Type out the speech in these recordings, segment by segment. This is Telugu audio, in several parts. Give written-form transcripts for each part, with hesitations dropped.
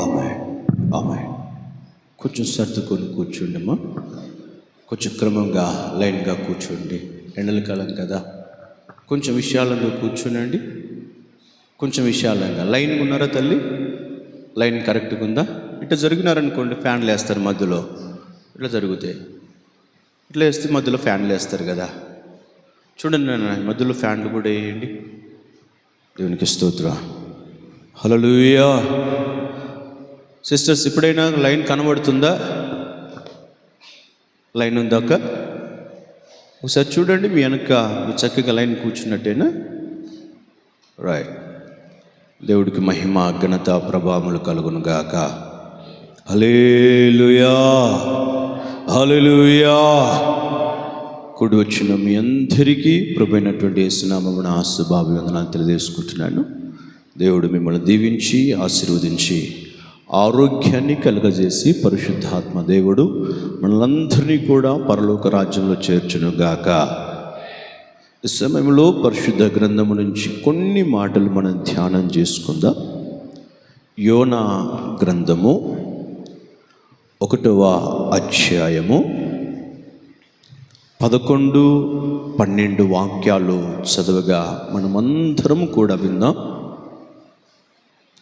ఆమె ఆమె. కొంచెం సర్దుకొని కూర్చోండమ్మా. కొంచెం క్రమంగా లైన్గా కూర్చోండి. ఎండల కాలం కదా, కొంచెం విశాలంగా కూర్చోనండి. కొంచెం విశాలంగా లైన్గా ఉన్నారా తల్లి? లైన్ కరెక్ట్గా ఉందా? ఇట్లా జరిగినారనుకోండి ఫ్యాన్లు వేస్తారు మధ్యలో. ఇట్లా జరుగుతాయి. ఇట్లా వేస్తే మధ్యలో ఫ్యాన్లు వేస్తారు కదా. చూడండి నాన్న, మధ్యలో ఫ్యాన్లు కూడా వేయండి. దేవునికి స్తోత్రం. హల్లెలూయా. సిస్టర్స్, ఇప్పుడైనా లైన్ కనబడుతుందా? లైన్ ఉందాక ఒకసారి చూడండి. మీ వెనక మీ చక్కగా లైన్ కూర్చున్నట్టేనా? రైట్. దేవుడికి మహిమ ఘనత ప్రభావములు కలుగును గాక. హల్లెలూయా హల్లెలూయా. కూడి వచ్చిన మీ అందరికీ ప్రభువైనటువంటి యేసునామమున శుభాభివందనాలు తెలియజేసుకుంటున్నాను. దేవుడు మిమ్మల్ని దీవించి ఆశీర్వదించి ఆరోగ్యాన్ని కలుగజేసి పరిశుద్ధాత్మ దేవుడు మనలందరినీ కూడా పరలోక రాజ్యంలో చేర్చును గాక. ఈ సమయంలో పరిశుద్ధ గ్రంథము నుంచి కొన్ని మాటలు మనం ధ్యానం చేసుకుందాం. యోనా గ్రంథము 1వ అధ్యాయము 11, 12 వాక్యాలు చదవగా మనమందరం కూడా విందాం.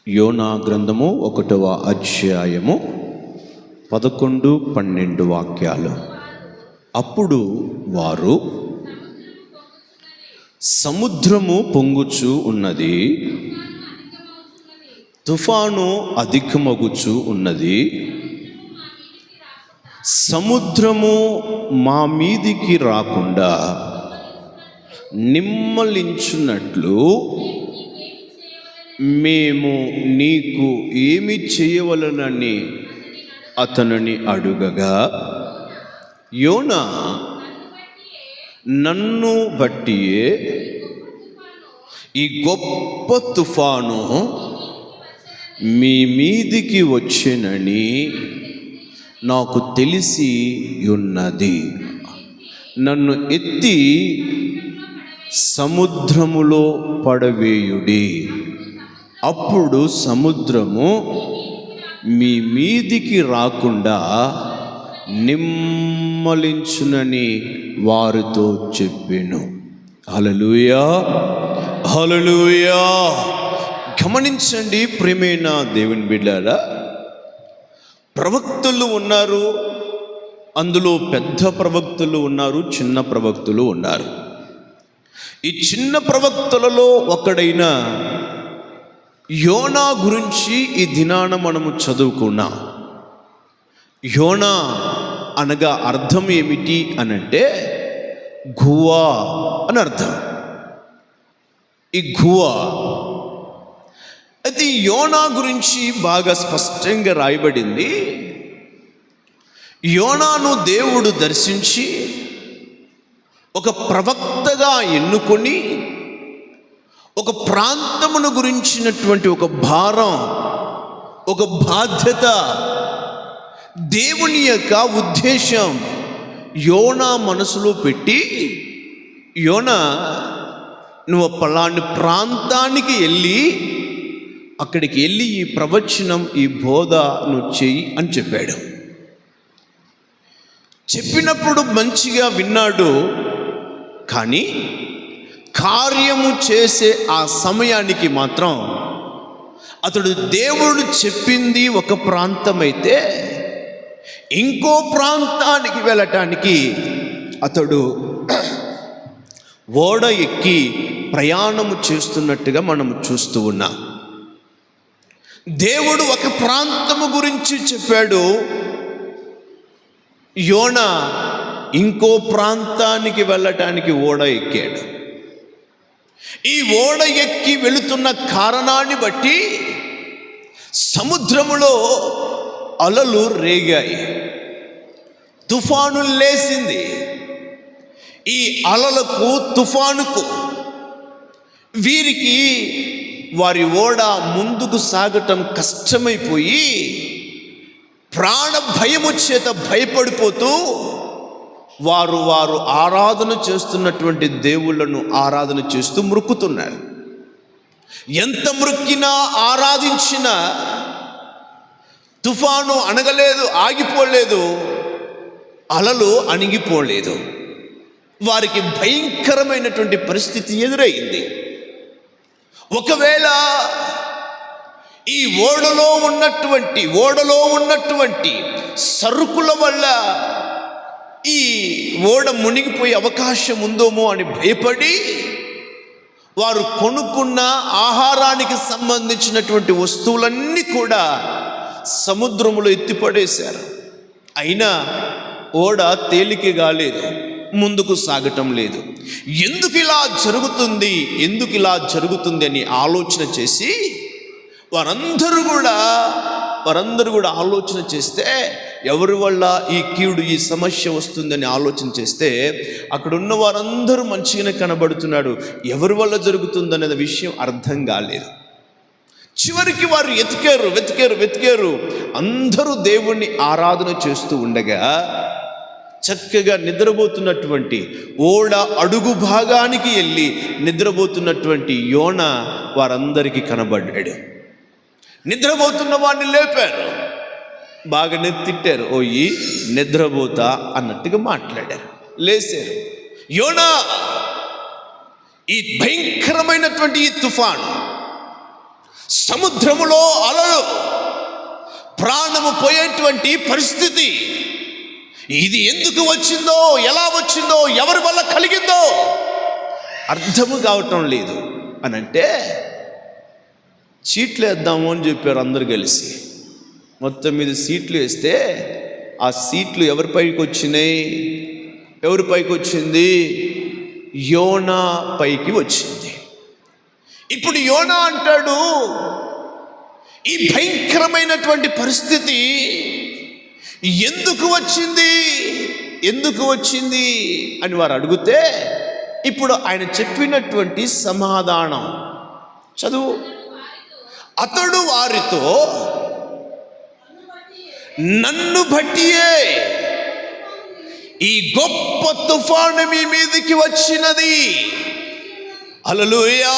యోనా గ్రంథము 1వ అధ్యాయము 11, 12 వాక్యాలు. అప్పుడు వారు, సముద్రము పొంగుచూ ఉన్నది, తుఫాను అధికమగుచూ ఉన్నది, సముద్రము మా మీదికి రాకుండా నిమ్మలించున్నట్లు మేము నీకు ఏమి చేయవలనని అతనిని అడుగగా, యోనా, నన్ను బట్టియే ఈ గొప్ప తుఫాను మీ మీదికి వచ్చెనని నాకు తెలిసి ఉన్నది. నన్ను ఎత్తి సముద్రములో పడవేయుడి, అప్పుడు సముద్రము మీ మీదికి రాకుండా నిమ్మలించునని వారితో చెప్పెను. హల్లెలూయా హల్లెలూయా. గమనించండి ప్రియమైన దేవుని బిడ్డలారా, ప్రవక్తలు ఉన్నారు. అందులో పెద్ద ప్రవక్తలు ఉన్నారు, చిన్న ప్రవక్తలు ఉన్నారు. ఈ చిన్న ప్రవక్తలలో ఒకడైన యోనా గురించి ఈ దినాన మనము చదువుకున్నాం. యోనా అనగా అర్థం ఏమిటి అనంటే గువా అని అర్థం. ఈ గువా అయితే యోనా గురించి బాగా స్పష్టంగా రాయబడింది. యోనాను దేవుడు దర్శించి ఒక ప్రవక్తగా ఎన్నుకొని ఒక ప్రాంతమును గురించినటువంటి ఒక భారం, ఒక బాధ్యత, దేవుని యొక్క ఉద్దేశం యోనా మనసులో పెట్టి, యోనా, నువ్వు పలాని ప్రాంతానికి వెళ్ళి అక్కడికి వెళ్ళి ఈ ప్రవచనం, ఈ బోధ నువ్వు చెయ్యి అని చెప్పాడు. చెప్పినప్పుడు మంచిగా విన్నాడు. కానీ కార్యము చేసే ఆ సమయానికి మాత్రం అతడు దేవుడు చెప్పింది ఒక ప్రాంతమైతే ఇంకో ప్రాంతానికి వెళ్ళటానికి అతడు ఓడ ఎక్కి ప్రయాణము చేస్తున్నట్టుగా మనము చూస్తూ ఉన్నాం. దేవుడు ఒక ప్రాంతము గురించి చెప్పాడు. యోనా ఇంకో ప్రాంతానికి వెళ్ళటానికి ఓడ ఎక్కాడు. ఈ ఓడ ఎక్కి వెళుతున్న కారణాన్ని బట్టి సముద్రములో అలలు రేగాయి, తుఫాను లేసింది. ఈ అలలకు, తుఫానుకు వీరికి వారి ఓడ ముందుకు సాగటం కష్టమైపోయి ప్రాణ భయము చేత భయపడిపోతూ వారు ఆరాధన చేస్తున్నటువంటి దేవుళ్ళను ఆరాధన చేస్తూ మృక్కుతున్నారు. ఎంత మృక్కినా ఆరాధించినా తుఫాను అణగలేదు, ఆగిపోలేదు, అలలు అణిగిపోలేదు. వారికి భయంకరమైనటువంటి పరిస్థితి ఎదురైంది. ఒకవేళ ఈ ఓడలో ఉన్నటువంటి సరుకుల వల్ల ఈ ఓడ మునిగిపోయే అవకాశం ఉందేమో అని భయపడి వారు కొనుక్కున్న ఆహారానికి సంబంధించినటువంటి వస్తువులన్నీ కూడా సముద్రములో ఎత్తిపడేశారు. అయినా ఓడ తేలిక కాలేదు, ముందుకు సాగటం లేదు. ఎందుకు ఇలా జరుగుతుంది అని ఆలోచన చేసి వారందరూ కూడా ఆలోచన చేస్తే, ఎవరి వల్ల ఈ కీడు, ఈ సమస్య వస్తుందని ఆలోచన చేస్తే అక్కడ ఉన్న వారందరూ మంచిగానే కనబడుతున్నాడు. ఎవరి వల్ల జరుగుతుందనే విషయం అర్థం కాలేదు. చివరికి వారు వెతికారు. అందరూ దేవుణ్ణి ఆరాధన చేస్తూ ఉండగా చక్కగా నిద్రపోతున్నటువంటి ఓడ అడుగు భాగానికి వెళ్ళి నిద్రపోతున్నటువంటి యోనా వారందరికీ కనబడ్డాడు. నిద్రపోతున్న వాడిని లేపారు, బాగానే తిట్టారు. ఓయి నిద్రపోతా అన్నట్టుగా మాట్లాడారు, లేచారు. యోనా, ఈ భయంకరమైనటువంటి ఈ తుఫాను, సముద్రములో అలలు, ప్రాణము పోయేటువంటి పరిస్థితి, ఇది ఎందుకు వచ్చిందో, ఎలా వచ్చిందో, ఎవరి వల్ల కలిగిందో అర్థము కావటం లేదు అని అంటే, సీట్లు వేద్దాము అని చెప్పారు అందరు కలిసి. మొత్తం మీద సీట్లు వేస్తే ఆ సీట్లు ఎవరి పైకి వచ్చింది? యోనా పైకి వచ్చింది. ఇప్పుడు యోనా అంటాడు, ఈ భయంకరమైనటువంటి పరిస్థితి ఎందుకు వచ్చింది అని వారు అడిగితే, ఇప్పుడు ఆయన చెప్పినటువంటి సమాధానం చదువు. అతడు వారితో, నన్ను బట్టియే ఈ గొప్ప తుఫాను మీ మీదకి వచ్చినది. హల్లెలూయా,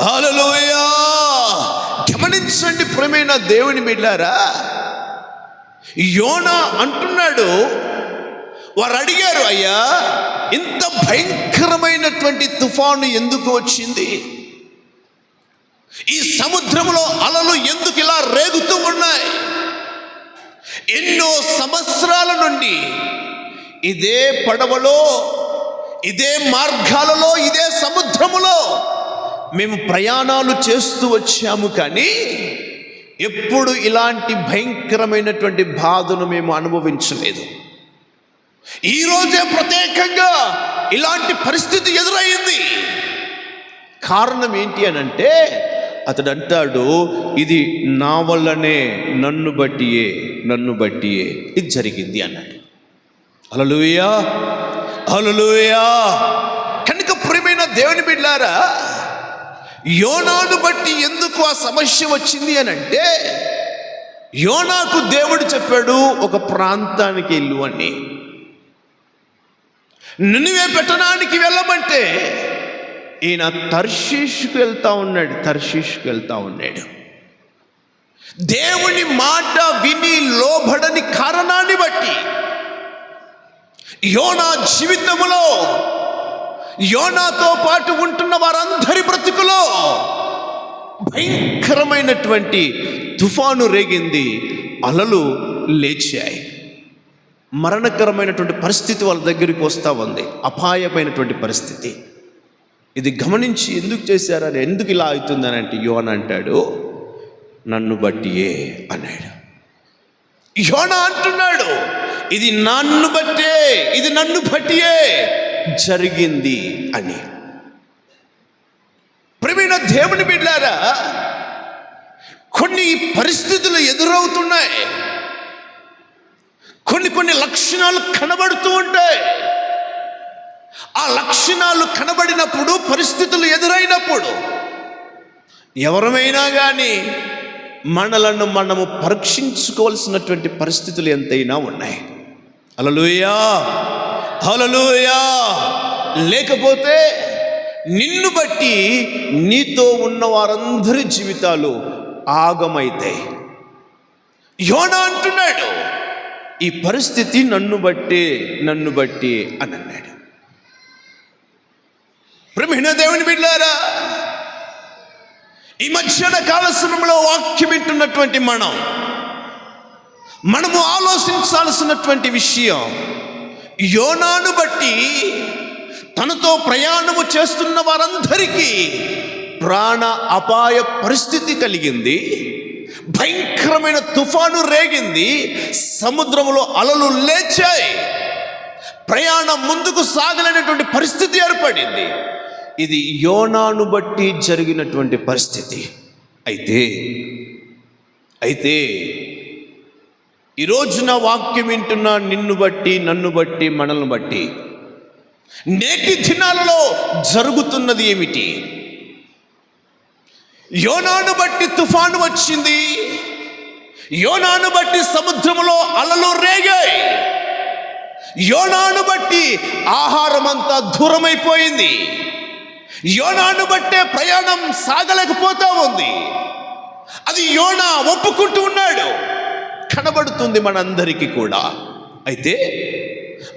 హల్లెలూయా. గమనించండి ప్రియమైన దేవుని బిడ్డలారా, యోనా అంటున్నాడు, వారు అడిగారు, అయ్యా ఇంత భయంకరమైనటువంటి తుఫాను ఎందుకు వచ్చింది? ఈ సముద్రంలో అలలు ఎందుకు ఇలా రేగుతూ ఉన్నాయి? ఎన్నో సంవత్సరాల నుండి ఇదే పడవలో, ఇదే మార్గాలలో, ఇదే సముద్రములో మేము ప్రయాణాలు చేస్తూ వచ్చాము, కానీ ఎప్పుడు ఇలాంటి భయంకరమైనటువంటి బాధను మేము అనుభవించలేదు. ఈరోజే ప్రత్యేకంగా ఇలాంటి పరిస్థితి ఎదురైంది. కారణం ఏంటి అని అంటే, అతడు అంటాడు, ఇది నా వల్లనే, నన్ను బట్టియే ఇది జరిగింది అన్నాడు. హల్లెలూయా, హల్లెలూయా. కనుక ప్రియమైన దేవుని బిడ్డలారా, యోనాను బట్టి ఎందుకు ఆ సమస్య వచ్చింది అని అంటే, యోనాకు దేవుడు చెప్పాడు, ఒక ప్రాంతానికి వెళ్ళు అని. నినివే పట్టణానికి వెళ్ళమంటే ఈయన తర్షీషుకు వెళ్తా ఉన్నాడు. దేవుని మాట విని లోబడని కారణాన్ని బట్టి యోనా జీవితములో, యోనాతో పాటు ఉంటున్న వారందరి బ్రతుకులో భయంకరమైనటువంటి తుఫాను రేగింది, అలలు లేచాయి. మరణకరమైనటువంటి పరిస్థితి వాళ్ళ దగ్గరికి వస్తూ ఉంది, అపాయమైనటువంటి పరిస్థితి. ఇది గమనించి ఎందుకు చేశారని, ఎందుకు ఇలా అవుతుందని అంటే, యోనా అంటాడు, నన్ను బట్టియే అన్నాడు. యోనా అంటున్నాడు, ఇది నన్ను బట్టియే జరిగింది అని. ప్రియమైన దేవుని బిడ్డలారా, కొన్ని పరిస్థితులు ఎదురవుతున్నాయి, కొన్ని లక్షణాలు కనబడుతూ ఉంటాయి. ఆ లక్షణాలు కనబడినప్పుడు, పరిస్థితులు ఎదురైనప్పుడు, ఎవరమైనా కానీ మనలను మనము పరీక్షించుకోవాల్సినటువంటి పరిస్థితులు ఎంతైనా ఉన్నాయి. హల్లెలూయా, హల్లెలూయా. లేకపోతే నిన్ను బట్టి నీతో ఉన్న వారందరి జీవితాలు ఆగమైతాయి. యోనా అంటున్నాడు, ఈ పరిస్థితి నన్ను బట్టి అని అన్నాడు. ప్రియమైన దేవుని బిడ్డలారా, ఈ మధ్యాహ్న కాల సమయంలో వాక్యం వింటున్నటువంటి మనము ఆలోచించాల్సినటువంటి విషయం, యోనాను బట్టి తనతో ప్రయాణము చేస్తున్న వారందరికీ ప్రాణ అపాయ పరిస్థితి కలిగింది. భయంకరమైన తుఫాను రేగింది, సముద్రంలో అలలు లేచాయి, ప్రయాణం ముందుకు సాగలేనటువంటి పరిస్థితి ఏర్పడింది. ఇది యోనాను బట్టి జరిగినటువంటి పరిస్థితి. అయితే ఈ రోజున వాక్యం వింటున్న నిన్ను బట్టి, నన్ను బట్టి, మనల్ని బట్టి నేటి దినాలలో జరుగుతున్నది ఏమిటి? యోనాను బట్టి తుఫాను వచ్చింది, యోనాను బట్టి సముద్రములో అలలు రేగాయి, యోనాను బట్టి ఆహారం అంతా దూరమైపోయింది, యోనాను బట్టే ప్రయాణం సాగలేకపోతా ఉంది. అది యోనా ఒప్పుకుంటూ ఉన్నాడు, కనబడుతుంది మనందరికీ కూడా. అయితే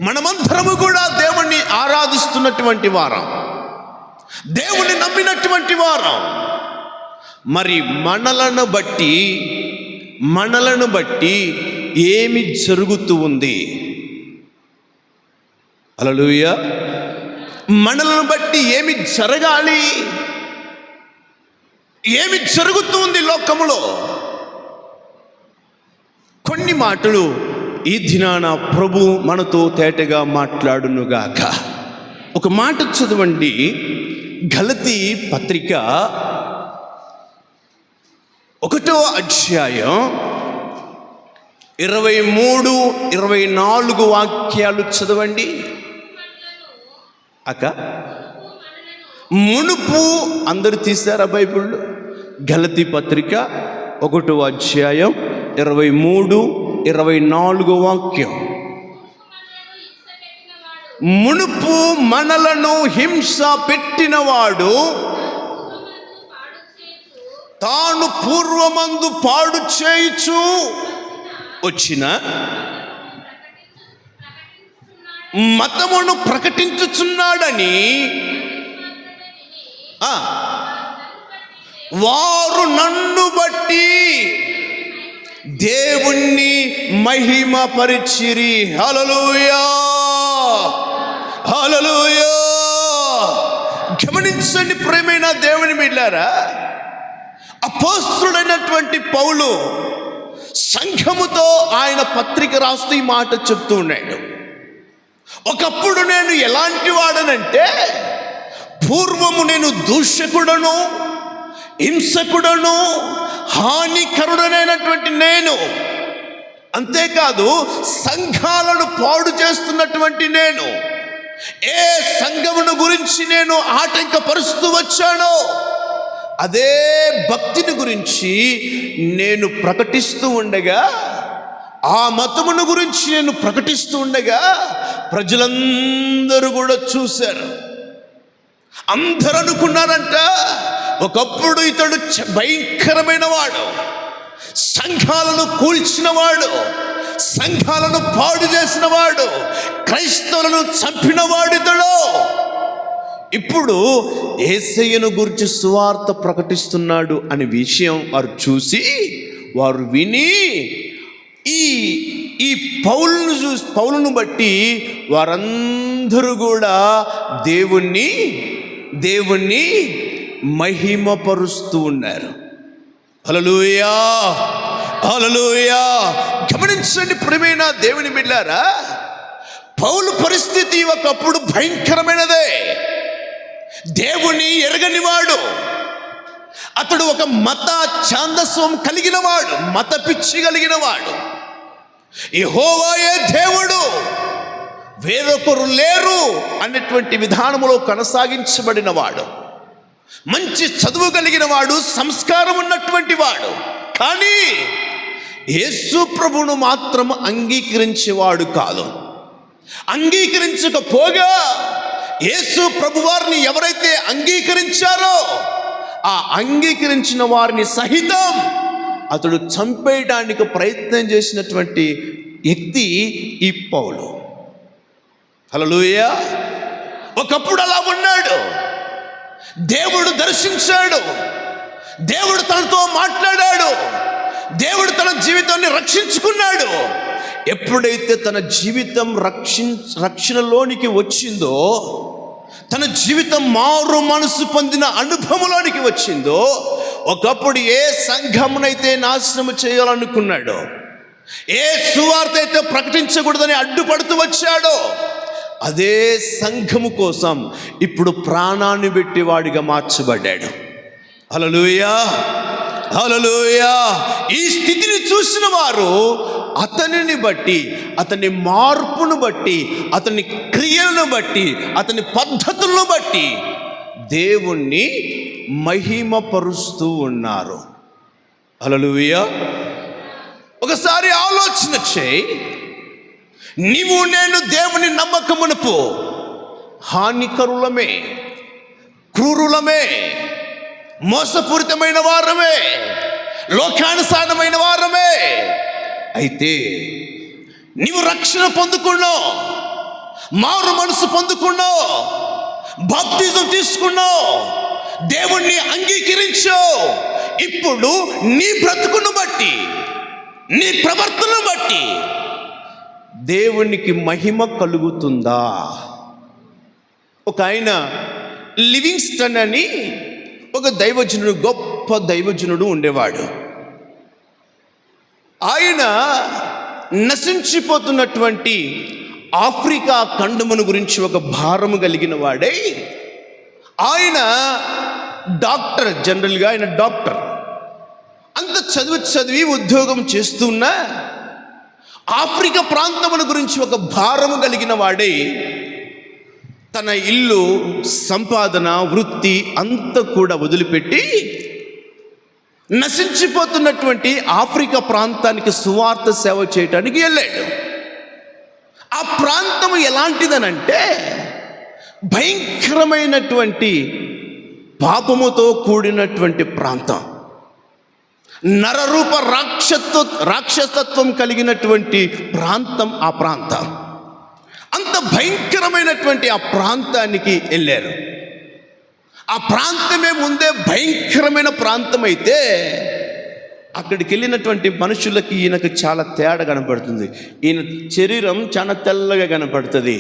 మనమందరము కూడా దేవుణ్ణి ఆరాధిస్తున్నటువంటి వారం, దేవుని నమ్మినటువంటి వారం. మరి మనలను బట్టి ఏమి జరుగుతూ ఉంది? హల్లెలూయా. మనలను బట్టి ఏమి జరగాలి? ఏమి జరుగుతుంది లోకములో? కొన్ని మాటలు ఈ దినాన ప్రభు మనతో తేటగా మాట్లాడునుగాక. ఒక మాట చదవండి, గలతీ పత్రిక 1వ అధ్యాయం 23-24 వాక్యాలు చదవండి. మునుపు అందరు తీశారా బైబిళ్ళు? గలతీ పత్రిక 1వ అధ్యాయం 23-24 వాక్యం. మునుపు మనలను హింస పెట్టినవాడు తాను పూర్వమందు పాడు చేయుచు వచ్చిన మతమును ప్రకటించుచున్నాడని వారు నన్ను బట్టి దేవుణ్ణి మహిమపరిచిరి. హల్లెలూయా, హల్లెలూయా. గమనించండి ప్రియమైన దేవుని బిడ్డలారా, అపోస్తలుడైనటువంటి పౌలు సంఘముతో ఆయన పత్రిక రాస్తూ ఈ మాట చెప్తూ ఉన్నాడు. ఒకప్పుడు నేను ఎలాంటి వాడనంటే, పూర్వము నేను దూషకుడను, హింసకుడను, హానికరుడనైనటువంటి నేను, అంతేకాదు సంఘాలను పాడు చేస్తున్నటువంటి నేను, ఏ సంఘమును గురించి నేను ఆటంకపరుస్తూ వచ్చానో అదే భక్తిని గురించి నేను ప్రకటిస్తూ ఉండగా, ఆ మతమును గురించి నేను ప్రకటిస్తూ ఉండగా ప్రజలందరూ కూడా చూశారు. అందరూ అనుకున్నారంట, ఒకప్పుడు ఇతడు భయంకరమైన వాడు, సంఘాలను కూల్చినవాడు, సంఘాలను పాడు చేసినవాడు, క్రైస్తవులను చంపినవాడు ఇతడు. ఇప్పుడు యేసయ్యను గురించి సువార్త ప్రకటిస్తున్నాడు అనే విషయం వారు చూసి, వారు విని ఈ పౌలును బట్టి వారందరూ కూడా దేవుణ్ణి మహిమపరుస్తూ ఉన్నారు. హల్లెలూయా, హల్లెలూయా. గమనించండి ప్రియమైన దేవుని బిడ్డలారా, పౌలు పరిస్థితి ఒకప్పుడు భయంకరమైనదే. దేవుని ఎరగనివాడు, అతడు ఒక మత ఛాందస్వం కలిగినవాడు, మత పిచ్చి కలిగినవాడు. యెహోవాయే దేవుడు, వేరొకరు లేరు అనేటువంటి విధానములో కొనసాగించబడిన వాడు, మంచి చదువు కలిగిన వాడు, సంస్కారం ఉన్నటువంటి వాడు. కానీ యేసు ప్రభువును మాత్రం అంగీకరించేవాడు కాదు. అంగీకరించకపోగా యేసు ప్రభువారిని ఎవరైతే అంగీకరించారో ఆ అంగీకరించిన వారిని సహితం అతడు చంపేయడానికి ప్రయత్నం చేసినటువంటి వ్యక్తి ఈ పౌలు. హల్లెలూయా. ఒకప్పుడు అలా ఉన్నాడు. దేవుడు దర్శించాడు, దేవుడు తనతో మాట్లాడాడు, దేవుడు తన జీవితాన్ని రక్షించుకున్నాడు. ఎప్పుడైతే తన జీవితం రక్షణలోనికి వచ్చిందో, తన జీవితం మారు మనసు పొందిన అనుభవంలోనికి వచ్చిందో, ఒకప్పుడు ఏ సంఘమునైతే నాశనం చేయాలనుకున్నాడో, ఏ సువార్త అయితే ప్రకటించకూడదని అడ్డుపడుతూ వచ్చాడో, అదే సంఘము కోసం ఇప్పుడు ప్రాణాన్ని పెట్టి వాడిగా మార్చబడ్డాడు. హల్లెలూయా, హల్లెలూయా. ఈ స్థితిని చూసిన వారు అతనిని బట్టి, అతని మార్పును బట్టి, అతని క్రియలను బట్టి, అతని పద్ధతులను బట్టి దేవుణ్ణి మహిమపరుస్తూ ఉన్నారు. హల్లెలూయా. ఒకసారి ఆలోచన చేయి. నీవు నేను దేవుని నమ్మకమునపు హానికరులమే, క్రూరులమే, మోసపూరితమైన వారమే, లోకానుసారమైన వారమే. అయితే నీవు రక్షణ పొందుకున్నావు, మారు మనసు పొందుకున్నావు, బాప్తిజం తీసుకున్నావు, దేవుణ్ణి అంగీకరించావు. ఇప్పుడు నీ బ్రతుకును బట్టి, నీ ప్రవర్తనను బట్టి దేవునికి మహిమ కలుగుతుందా? ఒక ఆయన లివింగ్స్టన్ అని ఒక దైవజనుడు, గొప్ప దైవజనుడు ఉండేవాడు. ఆయన నశించిపోతున్నటువంటి ఆఫ్రికా ఖండమును గురించి ఒక భారము కలిగిన వాడై, ఆయన డాక్టర్, జనరల్గా ఆయన డాక్టర్. అంత చదివి ఉద్యోగం చేస్తున్నా ఆఫ్రికా ప్రాంతముల గురించి ఒక భారము కలిగిన వాడై, తన ఇల్లు, సంపాదన, వృత్తి అంతా కూడా వదిలిపెట్టి నశించిపోతున్నటువంటి ఆఫ్రికా ప్రాంతానికి సువార్త సేవ చేయటానికి వెళ్ళాడు. ఆ ప్రాంతం ఎలాంటిదనంటే భయంకరమైనటువంటి పాపముతో కూడినటువంటి ప్రాంతం, నరరూప రాక్షసత్వం కలిగినటువంటి ప్రాంతం ఆ ప్రాంతం. అంత భయంకరమైనటువంటి ఆ ప్రాంతానికి వెళ్ళారు. ఆ ప్రాంతమే ముందే భయంకరమైన ప్రాంతం అయితే, అక్కడికి వెళ్ళినటువంటి మనుషులకి ఈయనకు చాలా తేడా కనపడుతుంది. ఈయన శరీరం చాలా తెల్లగా కనపడుతుంది,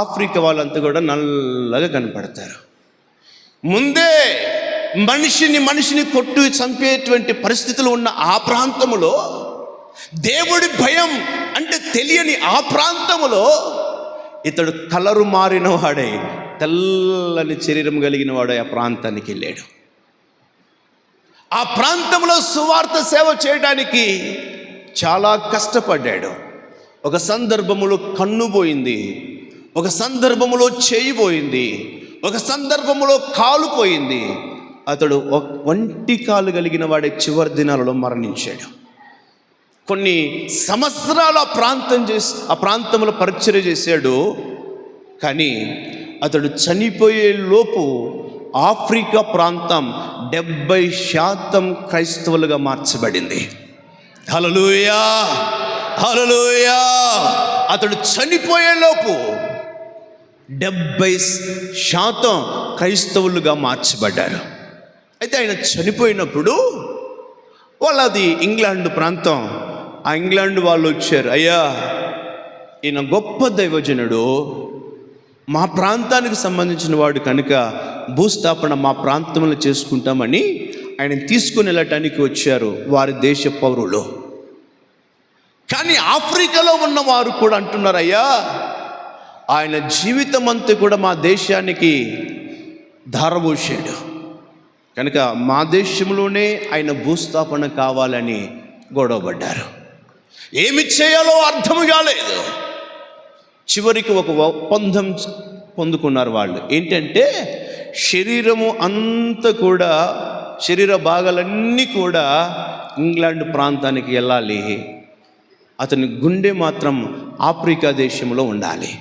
ఆఫ్రికా వాళ్ళంతా కూడా నల్లగా కనపడతారు. ముందే మనిషిని కొట్టు చంపేటువంటి పరిస్థితులు ఉన్న ఆ ప్రాంతములో, దేవుడి భయం అంటే తెలియని ఆ ప్రాంతములో ఇతడు కలరు మారిన వాడై, తెల్లని శరీరం కలిగిన వాడై ఆ ప్రాంతానికి వెళ్ళాడు. ఆ ప్రాంతంలో సువార్త సేవ చేయడానికి చాలా కష్టపడ్డాడు. ఒక సందర్భములో కన్ను పోయింది, ఒక సందర్భములో చేయి పోయింది, ఒక సందర్భములో కాలు పోయింది. అతడు ఒంటి కాలు కలిగిన వాడే చివరి దినాలలో మరణించాడు. కొన్ని సంవత్సరాలు ఆ ప్రాంతంలో పరిచర్య చేశాడు. కానీ అతడు చనిపోయే లోపు ఆఫ్రికా ప్రాంతం 70% క్రైస్తవులుగా మార్చబడింది. హల్లెలూయా, హల్లెలూయా. అతడు చనిపోయే లోపు 70% క్రైస్తవులుగా మార్చబడ్డారు. అయితే ఆయన చనిపోయినప్పుడు వాళ్ళది ఇంగ్లాండ్ ప్రాంతం. ఆ ఇంగ్లాండ్ వాళ్ళు వచ్చారు, అయ్యా ఈయన గొప్ప దైవజనుడు, మా ప్రాంతానికి సంబంధించిన వాడు కనుక భూస్థాపన మా ప్రాంతంలో చేసుకుంటామని ఆయన తీసుకుని వెళ్ళటానికి వచ్చారు వారి దేశ పౌరులు. కానీ ఆఫ్రికాలో ఉన్న వారు కూడా అంటున్నారు, అయ్యా ఆయన జీవితం అంతా కూడా మా దేశానికి ధారపోసాడు కనుక మా దేశంలోనే ఆయన భూస్థాపన కావాలని గొడవపడ్డారు. ఏమి చేయాలో అర్థం కాలేదు. చివరికి ఒక ఒప్పందం పొందుకున్నారు వాళ్ళు. ఏంటంటే శరీరము అంతా కూడా, శరీర భాగాలన్నీ కూడా ఇంగ్లాండ్ ప్రాంతానికి వెళ్ళాలి, అతని గుండె మాత్రం ఆఫ్రికా దేశంలో ఉండాలి.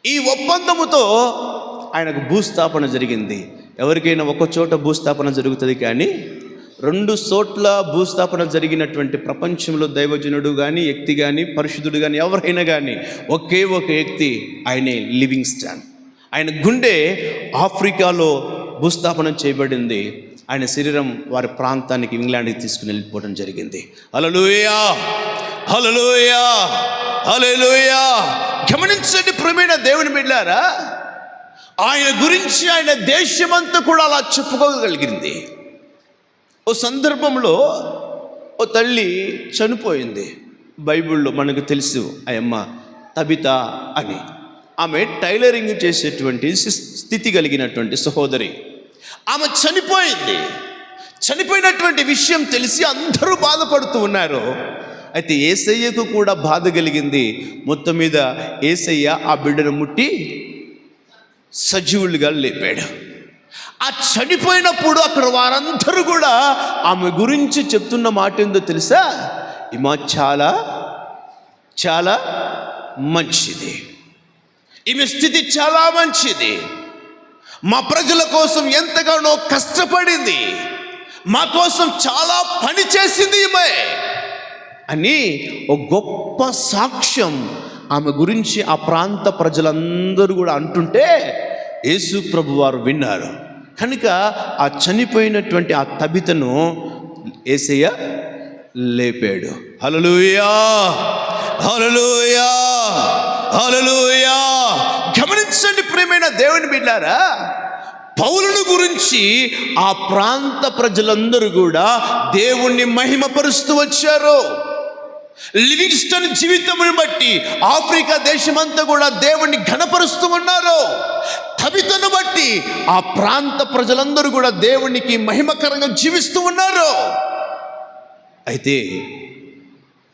ఈ ఒప్పందముతో ఆయనకు భూస్థాపన జరిగింది. ఎవరికైనా ఒక చోట భూస్థాపన జరుగుతుంది, కానీ 2 చోట్ల భూస్థాపన జరిగినటువంటి ప్రపంచంలో దైవజనుడు కానీ, వ్యక్తి కానీ, పరిశుద్ధుడు కానీ, ఎవరైనా కానీ ఒకే ఒక వ్యక్తి, ఆయనే లివింగ్స్టన్. ఆయన గుండె ఆఫ్రికాలో భూస్థాపన చేయబడింది. ఆయన శరీరం వారి ప్రాంతానికి, ఇంగ్లాండ్కి తీసుకుని వెళ్ళిపోవడం జరిగింది. హల్లెలూయా, హల్లెలూయా, హల్లెలూయా. గమనించండి ప్రియమైన దేవుని బిడ్డలారా, ఆయన గురించి ఆయన దేశమంతా కూడా అలా చెప్పుకోగలిగింది. ఓ సందర్భంలో ఓ తల్లి చనిపోయింది. బైబిల్లో మనకు తెలుసు ఆయమ్మ తబిత అని. ఆమె టైలరింగ్ చేసేటువంటి స్థితి కలిగినటువంటి సహోదరి. ఆమె చనిపోయింది. చనిపోయినటువంటి విషయం తెలిసి అందరూ బాధపడుతూ ఉన్నారు. అయితే యేసయ్యకు కూడా బాధ కలిగింది. మొత్తం మీద యేసయ్య ఆ బిడ్డను ముట్టి సజీవులుగా లేపాడు. ఆ చనిపోయినప్పుడు అక్కడ వారందరూ కూడా ఆమె గురించి చెప్తున్న మాట ఏందో తెలుసా? ఈమె చాలా చాలా మంచిది, ఈమె స్థితి చాలా మంచిది, మా ప్రజల కోసం ఎంతగానో కష్టపడింది, మా కోసం చాలా పని చేసింది ఈమె అని ఒక గొప్ప సాక్ష్యం ఆమె గురించి ఆ ప్రాంత ప్రజలందరూ కూడా అంటుంటే యేసు ప్రభు వారు విన్నారు. కనుక ఆ చనిపోయినటువంటి ఆ తబితను యేసయ్య లేపాడు. హల్లెలూయా, హల్లెలూయా, హల్లెలూయా. గమనించండి ప్రియమైన దేవుని బిడ్డలారా, పౌలును గురించి ఆ ప్రాంత ప్రజలందరూ కూడా దేవుణ్ణి మహిమపరుస్తూ వచ్చారు. లివింగ్స్టన్ జీవితమును బట్టి ఆఫ్రికా దేశమంతా కూడా దేవుణ్ణి ఘనపరుస్తూ ఉన్నారు. తబితను బట్టి ఆ ప్రాంత ప్రజలందరూ కూడా దేవునికి మహిమకరంగా జీవిస్తూ ఉన్నారు. అయితే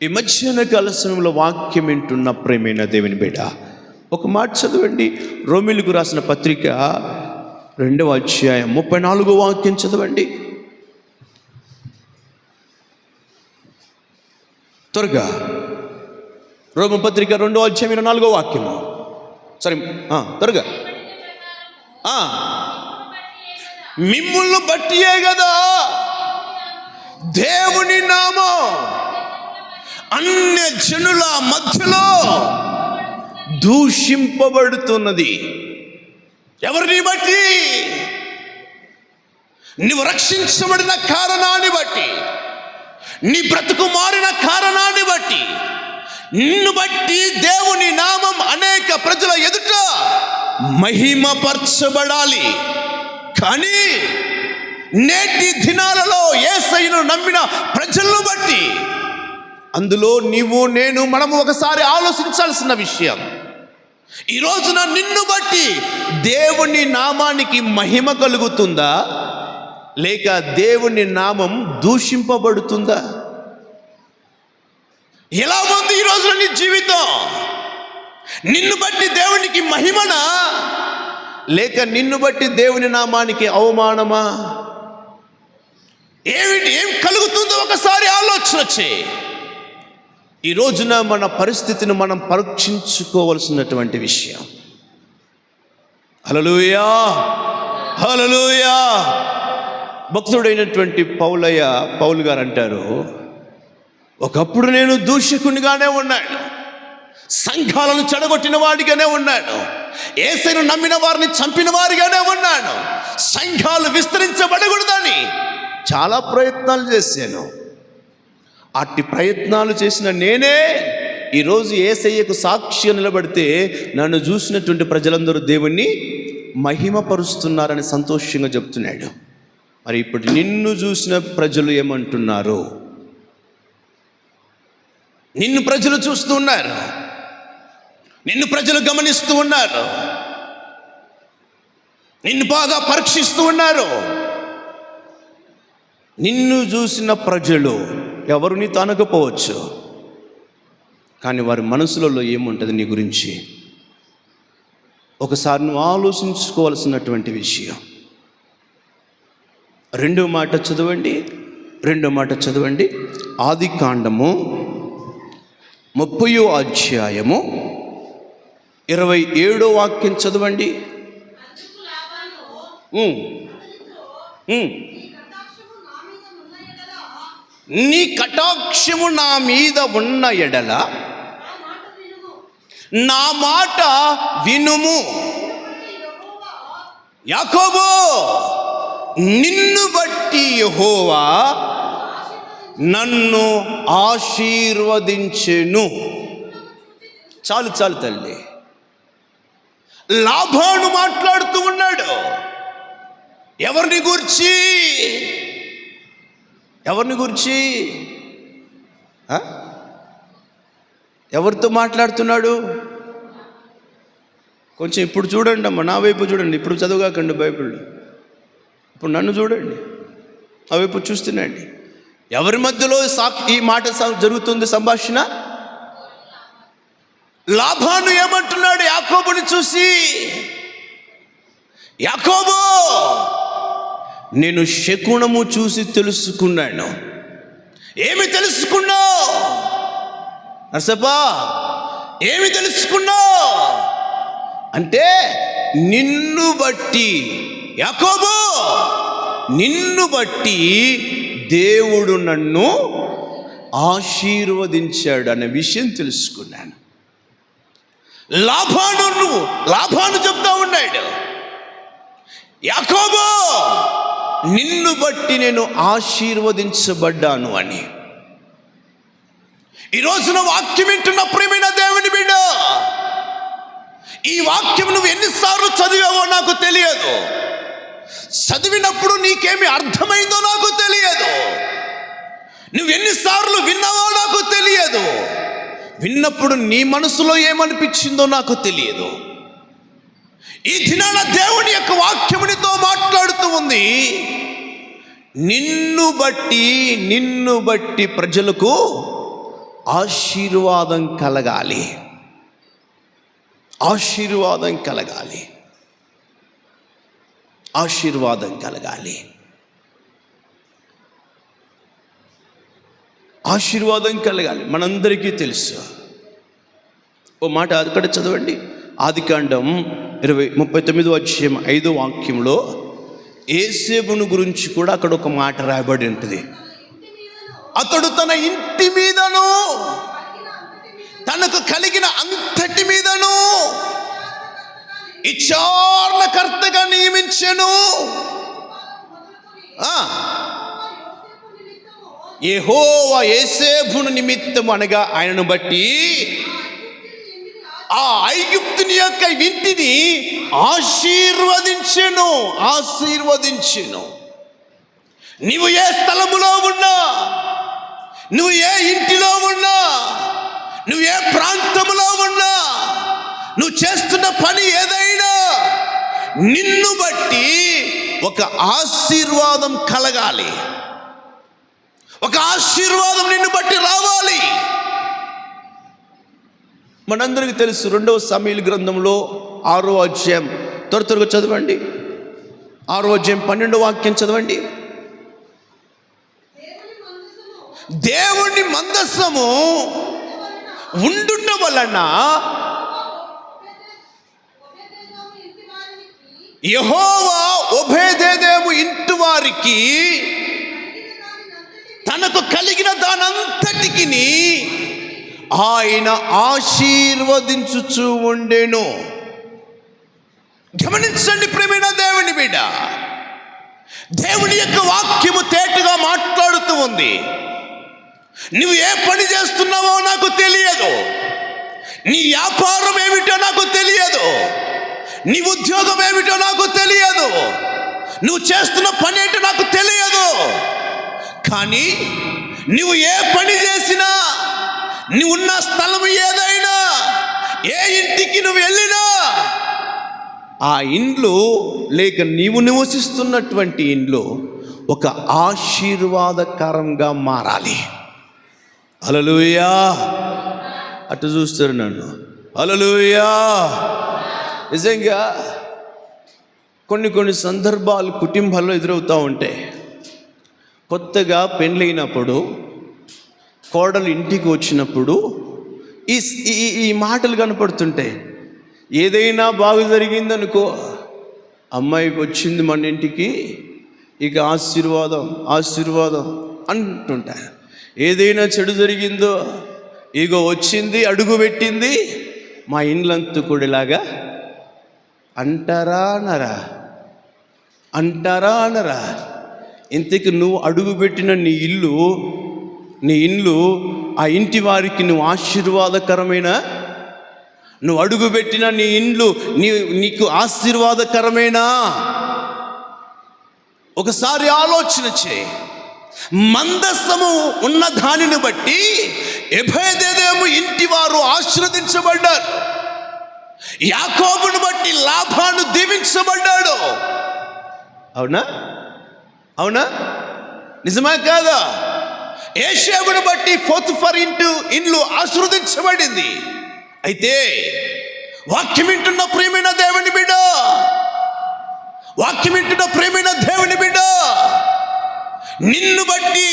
ఈ మధ్యాహ్న కాల సమయంలో వాక్యం వింటున్న ప్రియమైన దేవుని బిడ్డ, ఒక మాట చదవండి. రోమీయులకు రాసిన పత్రిక 2వ అధ్యాయం 34వ వాక్యం చదవండి త్వరగా. రోమపత్రిక 2వ అధ్యాయం 24వ వాక్యము. సరే త్వరగా. మిమ్ములను బట్టియే కదా దేవుని నామం అన్య జనుల మధ్యలో దూషింపబడుతున్నది. ఎవరిని బట్టి? నువ్వు రక్షించబడిన కారణాన్ని బట్టి, నీ బ్రతుకు మారిన కారణాన్ని బట్టి, నిన్ను బట్టి దేవుని నామం అనేక ప్రజల ఎదుట మహిమపరచబడాలి. కానీ నేటి దినాలలో యేసయ్యను నమ్మిన ప్రజలను బట్టి, అందులో నీవు నేను మనము ఒకసారి ఆలోచించాల్సిన విషయం, ఈ రోజున నిన్ను బట్టి దేవుని నామానికి మహిమ కలుగుతుందా, లేక దేవుని నామం దూషింపబడుతుందా? ఎలా ఉంది ఈ రోజున నీ జీవితం? నిన్ను బట్టి దేవునికి మహిమనా, లేక నిన్ను బట్టి దేవుని నామానికి అవమానమా? ఏం కలుగుతుందో ఒకసారి ఆలోచన చేయి. ఈ రోజున మన పరిస్థితిని మనం పరీక్షించుకోవాల్సినటువంటి విషయం. హల్లెలూయా, హల్లెలూయా. భక్తుడైనటువంటి పౌలు గారు అంటారు, ఒకప్పుడు నేను దూషకునిగానే ఉన్నాను, సంఘాలను చెడగొట్టిన వాడిగానే ఉన్నాను, యేసును నమ్మిన వారిని చంపిన వారిగానే ఉన్నాను, సంఘాలు విస్తరించబడకూడదని చాలా ప్రయత్నాలు చేశాను. అట్టి ప్రయత్నాలు చేసిన నేనే ఈరోజు యేసయ్యకు సాక్షిగా నిలబడితే నన్ను చూసినటువంటి ప్రజలందరూ దేవుణ్ణి మహిమపరుస్తున్నారని సంతోషంగా చెప్తున్నాడు. మరి ఇప్పుడు నిన్ను చూసిన ప్రజలు ఏమంటున్నారు? నిన్ను ప్రజలు చూస్తూ ఉన్నారు, నిన్ను ప్రజలు గమనిస్తూ ఉన్నారు, నిన్ను బాగా పరీక్షిస్తూ ఉన్నారు. నిన్ను చూసిన ప్రజలు ఎవరు నీతో అనకపోవచ్చు, కానీ వారి మనసులలో ఏముంటుంది నీ గురించి ఒకసారి నువ్వు ఆలోచించుకోవాల్సినటువంటి విషయం. 2వ మాట చదవండి. ఆదికాండము 30వ అధ్యాయము 27వ వాక్యం చదవండి. నీ కటాక్షము నా మీద ఉన్న ఎడల నా మాట వినుము. యాకోబు, నిన్ను బట్టి యెహోవా నన్ను ఆశీర్వదించెను. చాలు చాలు తల్లి. లాబాను మాట్లాడుతూ ఉన్నాడు. ఎవరిని గురించి? ఎవరితో మాట్లాడుతున్నాడు? కొంచెం ఇప్పుడు చూడండి అమ్మ, నా వైపు చూడండి. ఇప్పుడు చదువుగాకండి బైబిల్, ఇప్పుడు నన్ను చూడండి, ఆ వైపు చూస్తున్నాండి. ఎవరి మధ్యలో ఈ మాట జరుగుతుంది సంభాషణ? లాబాను ఏమంటున్నాడు యాకోబుని చూసి? యాకోబు, నేను శకునము చూసి తెలుసుకున్నాను. ఏమి తెలుసుకున్నావు నర్సప్పా? ఏమి తెలుసుకున్నావు అంటే, నిన్ను బట్టి యాకోబు, నిన్ను బట్టి దేవుడు నన్ను ఆశీర్వదించాడు అనే విషయం తెలుసుకున్నాను. లాబాను చెప్తా ఉన్నాడు, యాకోబు, నిన్ను బట్టి నేను ఆశీర్వదించబడ్డాను అని. ఈ రోజున వాక్యం వింటున్న ప్రియమైన దేవుని బిడ్డ, ఈ వాక్యం నువ్వు ఎన్నిసార్లు చదివావో నాకు తెలియదు. చదివినప్పుడు నీకేమి అర్థమైందో నాకు తెలియదు. నువ్వు ఎన్నిసార్లు విన్నావో నాకు తెలియదు. విన్నప్పుడు నీ మనసులో ఏమనిపించిందో నాకు తెలియదు. ఈ దినాన దేవుని యొక్క వాక్యమునితో మాట్లాడుతూ ఉంది. నిన్ను బట్టి ప్రజలకు ఆశీర్వాదం కలగాలి, ఆశీర్వాదం కలగాలి, ఆశీర్వాదం కలగాలి, ఆశీర్వాదం కలగాలి. మనందరికీ తెలుసు. ఓ మాట అక్కడ చదవండి, ఆదికాండం 39:5 యేసేపును గురించి కూడా అక్కడ ఒక మాట రాయబడి ఉంటుంది. అతడు తన ఇంటి మీదను తనకు కలిగిన అంతటి మీదను విచారణకర్తగా నియమించెను. యెహోవా యేసేపును నిమిత్తము అనగా ఆయనను బట్టి ఆ ఐగుప్తుని యొక్క ఇంటిని ఆశీర్వదించెను. నువ్వు ఏ స్థలములో ఉన్నా, నువ్వు ఏ ఇంటిలో ఉన్నా, నువ్వు ఏ ప్రాంతంలో ఉన్నా, నువ్వు చేస్తున్న పని ఏదైనా, నిన్ను బట్టి ఒక ఆశీర్వాదం కలగాలి, ఒక ఆశీర్వాదం నిన్ను బట్టి రావాలి. మనందరికీ తెలుసు, 2వ సమూయేలు గ్రంథంలో 6వ అధ్యాయం, త్వరగా చదవండి, 6వ అధ్యాయం 12వ వాక్యం చదవండి. దేవుని మందసము ఉండుట వలన యెహోవా ఓబేదెదోము ఇంటి వారికి తనకు కలిగిన దానంతటికి ఆయన ఆశీర్వదించుచూ ఉండెను. గమనించండి ప్రియమైన దేవుని బిడ్డ, దేవుని యొక్క వాక్యము తేటగా మాట్లాడుతూ ఉంది. నువ్వు ఏ పని చేస్తున్నావో నాకు తెలియదు, నీ వ్యాపారం ఏమిటో నాకు తెలియదు, నీ ఉద్యోగం ఏమిటో నాకు తెలియదు, నువ్వు చేస్తున్న పని ఏంటో నాకు తెలియదు. కానీ నువ్వు ఏ పని చేసినా, నువ్వు ఉన్న స్థలం ఏదైనా, ఏ ఇంటికి నువ్వు వెళ్ళినా, ఆ ఇండ్లు లేక నీవు నివసిస్తున్నటువంటి ఇండ్లు ఒక ఆశీర్వాదకరంగా మారాలి. హల్లెలూయా. అటు చూస్తారు నన్ను. హల్లెలూయా. నిజంగా కొన్ని సందర్భాలు కుటుంబాల్లో ఎదురవుతూ ఉంటాయి. కొత్తగా పెళ్ళైనప్పుడు కోడలు ఇంటికి వచ్చినప్పుడు ఈ మాటలు కనపడుతుంటాయి. ఏదైనా బాగు జరిగిందనుకో, అమ్మాయి వచ్చింది మన ఇంటికి, ఇక ఆశీర్వాదం అంటుంటారు. ఏదైనా చెడు జరిగిందో ఇగో వచ్చింది, అడుగు పెట్టింది, మా ఇండ్లంతా కూడా ఇలాగా అంటారా అనరా? ఇంతకి నువ్వు అడుగుపెట్టిన నీ ఇల్లు ఆ ఇంటి వారికి నువ్వు ఆశీర్వాదకరమైన, నువ్వు అడుగుపెట్టిన నీ ఇండ్లు నీకు ఆశీర్వాదకరమేనా? ఒకసారి ఆలోచన చేయి. మందసము ఉన్న దానిని బట్టి ఎబేదేము ఇంటి వారు ఆశీర్వదించబడ్డారు. యాకోబును బట్టి లాబాను దీవించబడ్డాడు. అవునా? నిజమే కాదా? ఏషావును బట్టి పోతిఫర్ ఇండ్లు ఆశీర్వదించబడింది. అయితే వాక్యం వింటున్న ప్రియమైన దేవుని బిడ్డ, నిన్ను బట్టి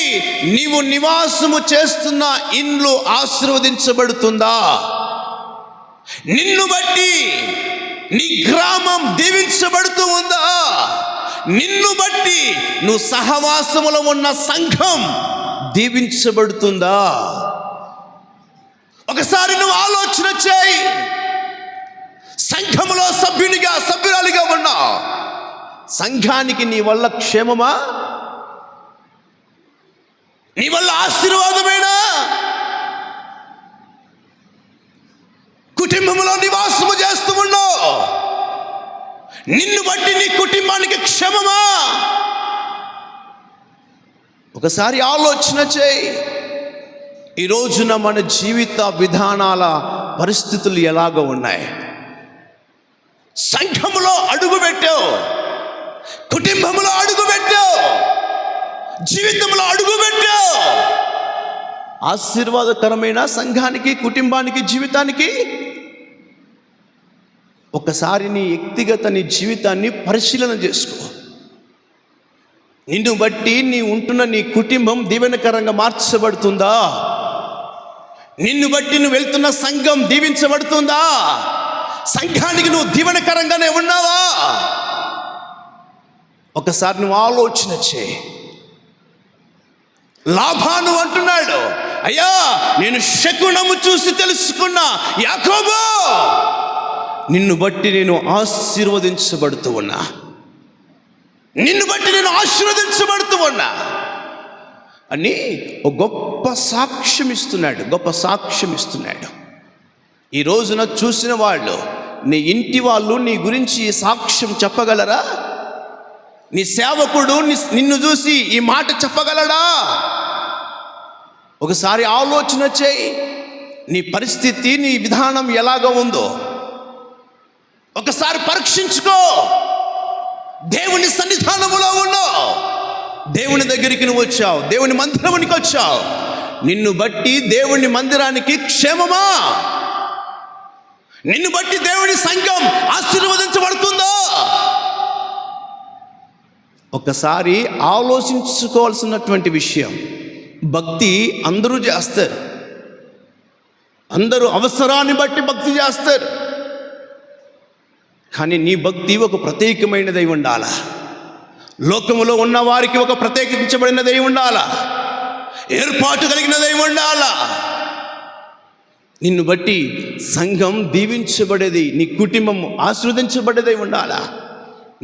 నీవు నివాసము చేస్తున్న ఇండ్లు ఆశీర్వదించబడుతుందా? నిన్ను బట్టి నీ గ్రామం దీవించబడుతూ ఉందా? నిన్ను బట్టి నువ్వు సహవాసములో ఉన్న సంఘం దీవించబడుతుందా? ఒకసారి నువ్వు ఆలోచన చేయి. సంఘములో సభ్యురాలిగా ఉన్నా సంఘానికి నీ వల్ల క్షేమమా? నీ వల్ల ఆశీర్వాదమేనా? కుటుంబంలో నివాసము చేస్తూ ఉన్నావు, నిన్ను బట్టి నీ కుటుంబానికి క్షేమమా? ఒకసారి ఆలోచన చేయి. ఈ రోజున మన జీవిత విధానాల పరిస్థితులు ఎలాగ ఉన్నాయి? సంఘములో అడుగుపెట్టావు, కుటుంబంలో అడుగుపెట్టావు, జీవితంలో అడుగుపెట్టావు. ఆశీర్వాదకరమైన సంఘానికి, కుటుంబానికి, జీవితానికి ఒకసారి నీ వ్యక్తిగత నీ జీవితాన్ని పరిశీలన చేసుకో. నిన్ను బట్టి నీ ఉంటున్న నీ కుటుంబం దీవెనకరంగా మార్చబడుతుందా? నిన్ను బట్టి నువ్వు వెళ్తున్న సంఘం దీవించబడుతుందా? సంఘానికి నువ్వు దీవెనకరంగానే ఉన్నావా? ఒకసారి నువ్వు ఆలోచన చేయి. లాబాను అంటున్నాడు, అయ్యా నేను శకునము చూసి తెలుసుకున్నా యాకోబు, నిన్ను బట్టి నేను ఆశీర్వదించబడుతూ ఉన్నా, అని ఒక గొప్ప సాక్ష్యం ఇస్తున్నాడు. ఈ రోజున చూసిన వాళ్ళు, నీ ఇంటి వాళ్ళు నీ గురించి ఈ సాక్ష్యం చెప్పగలరా? నీ సేవకుడు నిన్ను చూసి ఈ మాట చెప్పగలడా? ఒకసారి ఆలోచన చేయి. నీ పరిస్థితి, నీ విధానం ఎలాగ ఉందో ఒకసారి పరీక్షించుకో. దేవుని సన్నిధానములో ఉన్నావు, దేవుని దగ్గరికి నువ్వు వచ్చావు, దేవుని మందిరానికి వచ్చావు. నిన్ను బట్టి దేవుని మందిరానికి క్షేమమా? నిన్ను బట్టి దేవుని సంఘం ఆశీర్వదించబడుతుందా? ఒకసారి ఆలోచించుకోవాల్సినటువంటి విషయం. భక్తి అందరూ చేస్తారు, అందరూ అవసరాన్ని బట్టి భక్తి చేస్తారు. కానీ నీ భక్తి ఒక ప్రత్యేకమైనదై ఉండాలా. లోకములో ఉన్న వారికి ఒక ప్రత్యేకించబడినదై ఉండాలా, ఏర్పాటు కలిగినదై ఉండాలా. నిన్ను బట్టి సంఘం దీవించబడేది, నీ కుటుంబం ఆశీర్వదించబడేదై ఉండాలా.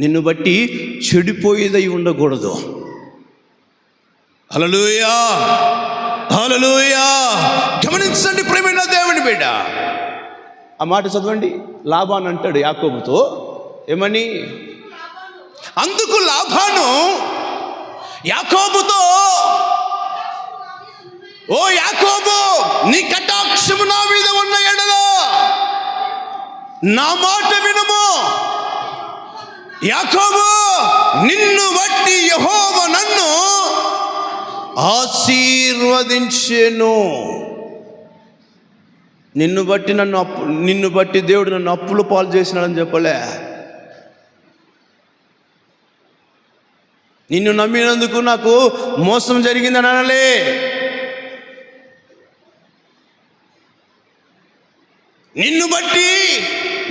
నిన్ను బట్టి చెడిపోయేదై ఉండకూడదు. హల్లెలూయా, హల్లెలూయా. గమనించండి ప్రియమైన దేవుని బిడ్డ, ఆ మాట చదవండి. లాబాను అంటాడు యాకోబుతో, ఏమని? అందుకు లాబాను యాకోబుతో, ఓ యాకోబు, నీ కటాక్షము నా మీద ఉన్న ఎడల నా మాట వినుము. యాకోబు, నిన్ను బట్టి యెహోవా నన్ను ఆశీర్వదించెను. నిన్ను బట్టి దేవుడు నన్ను అప్పుల పాలు చేసినాడని చెప్పలే. నిన్ను నమ్మినందుకు నాకు మోసం జరిగిందని అనలే. నిన్ను బట్టి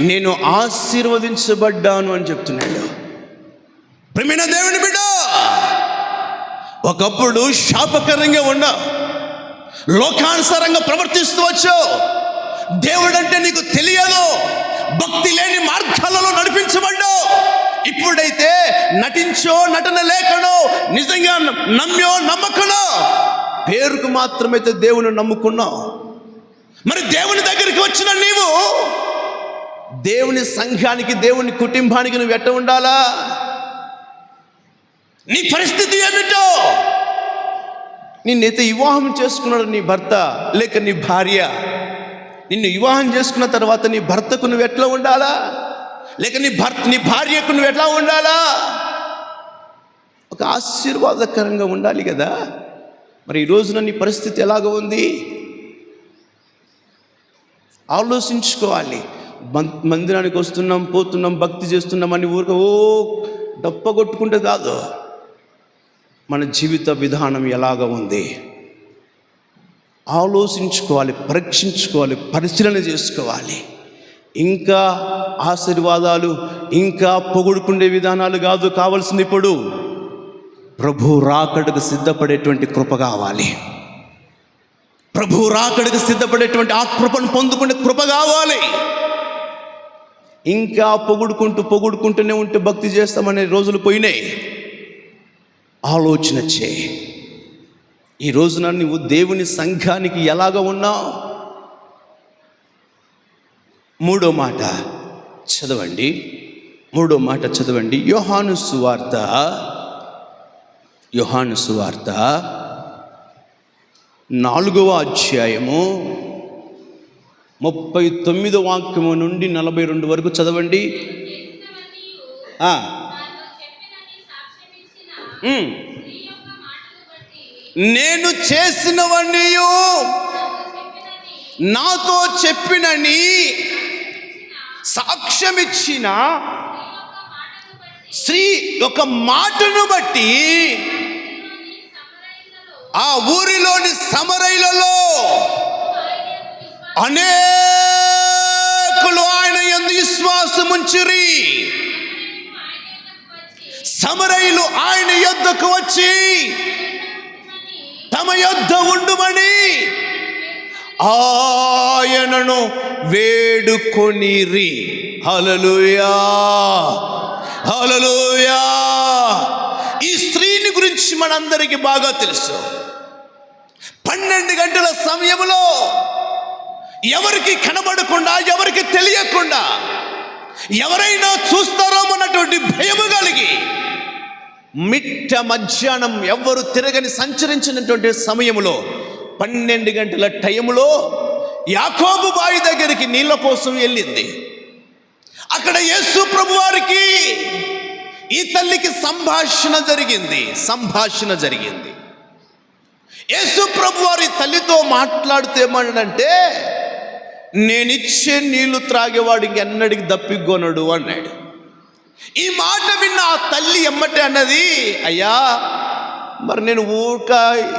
నేను ఆశీర్వదించబడ్డాను అని చెప్తున్నాడు. ప్రియమైన దేవుని బిడ్డ, ఒకప్పుడు శాపకరంగా ఉన్నావు, లోకానుసారంగా ప్రవర్తిస్తూ వచ్చావు. దేవుడంటే నీకు తెలియదు, భక్తి లేని మార్గాలలో నడిపించబడ్డావు. ఇప్పుడైతే నటించో నటన లేకనో నిజంగా నమ్మో నమ్మకనో పేరుకు మాత్రమైతే దేవుని నమ్ముకున్నావు. మరి దేవుని దగ్గరికి వచ్చిన నీవు దేవుని సంఘానికి, దేవుని కుటుంబానికి నువ్వు ఎట్ట ఉండాలా? నీ పరిస్థితి ఏమిటో? నిన్నైతే వివాహం చేసుకున్నాడు నీ భర్త లేక నీ భార్య. నిన్ను వివాహం చేసుకున్న తర్వాత నీ భర్తకు నువ్వు ఎట్లా ఉండాలా? లేక నీ భార్యకు నువ్వు ఎట్లా ఉండాలా? ఒక ఆశీర్వాదకరంగా ఉండాలి కదా. మరి ఈ రోజున నీ పరిస్థితి ఎలాగ ఉంది ఆలోచించుకోవాలి. మందిరానికి వస్తున్నాం, పోతున్నాం, భక్తి చేస్తున్నాం అని ఊరిక డప్పగొట్టుకుంటే కాదు. మన జీవిత విధానం ఎలాగ ఉంది ఆలోచించుకోవాలి, పరీక్షించుకోవాలి, పరిశీలన చేసుకోవాలి. ఇంకా ఆశీర్వాదాలు, ఇంకా పొగుడుకుండే విధానాలు కాదు కావాల్సింది. ఇప్పుడు ప్రభు రాకడకు సిద్ధపడేటువంటి కృప కావాలి. ప్రభు రాకడకు సిద్ధపడేటువంటి ఆ కృపను పొందుకునే కృప కావాలి. ఇంకా పొగుడుకుంటూనే ఉంటే భక్తి చేస్తామనే రోజులు పోయినాయి. ఆలోచన చేయి. ఈ రోజున నువ్వు దేవుని సంఘానికి ఎలాగ ఉన్నావు? మూడో మాట చదవండి. యోహాను సువార్త 4వ అధ్యాయము 39వ వాక్యము నుండి 42 వరకు చదవండి. నేను చేసినవన్నీ నాతో చెప్పినని సాక్ష్యమిచ్చిన స్త్రీ యొక్క మాటను బట్టి ఆ ఊరిలోని సమరయులలో అనేకులు ఆయన యందు విశ్వాసముంచిరి. సమరయులు ఆయన యొద్దకు వచ్చి తమ యొద్ద ఉండుమని ఆయనను వేడుకొనిరి. హల్లెలూయా, హల్లెలూయా. ఈ స్త్రీని గురించి మనందరికీ బాగా తెలుసు. 12 గంటల సమయంలో ఎవరికి కనబడకుండా, ఎవరికి తెలియకుండా, ఎవరైనా చూస్తారో అన్నటువంటి భయము కలిగి మిట్ట మధ్యాహ్నం ఎవ్వరు తిరగని సంచరించినటువంటి సమయంలో 12 గంటల టైంలో యాకోబు బావి దగ్గరికి నీళ్ళ కోసం వెళ్ళింది. అక్కడ యేసు ప్రభు వారికి ఈ తల్లికి సంభాషణ జరిగింది. యేసు ప్రభు వారి తల్లితో మాట్లాడుతూ ఏమన్నాడంటే, నేనిచ్చే నీళ్లు త్రాగేవాడు ఇంకెన్నడికి దప్పిగొనడు అన్నాడు. ఈ మాట విన్న ఆ తల్లి ఎమ్మటే అన్నది, అయ్యా మరి నేను ఊక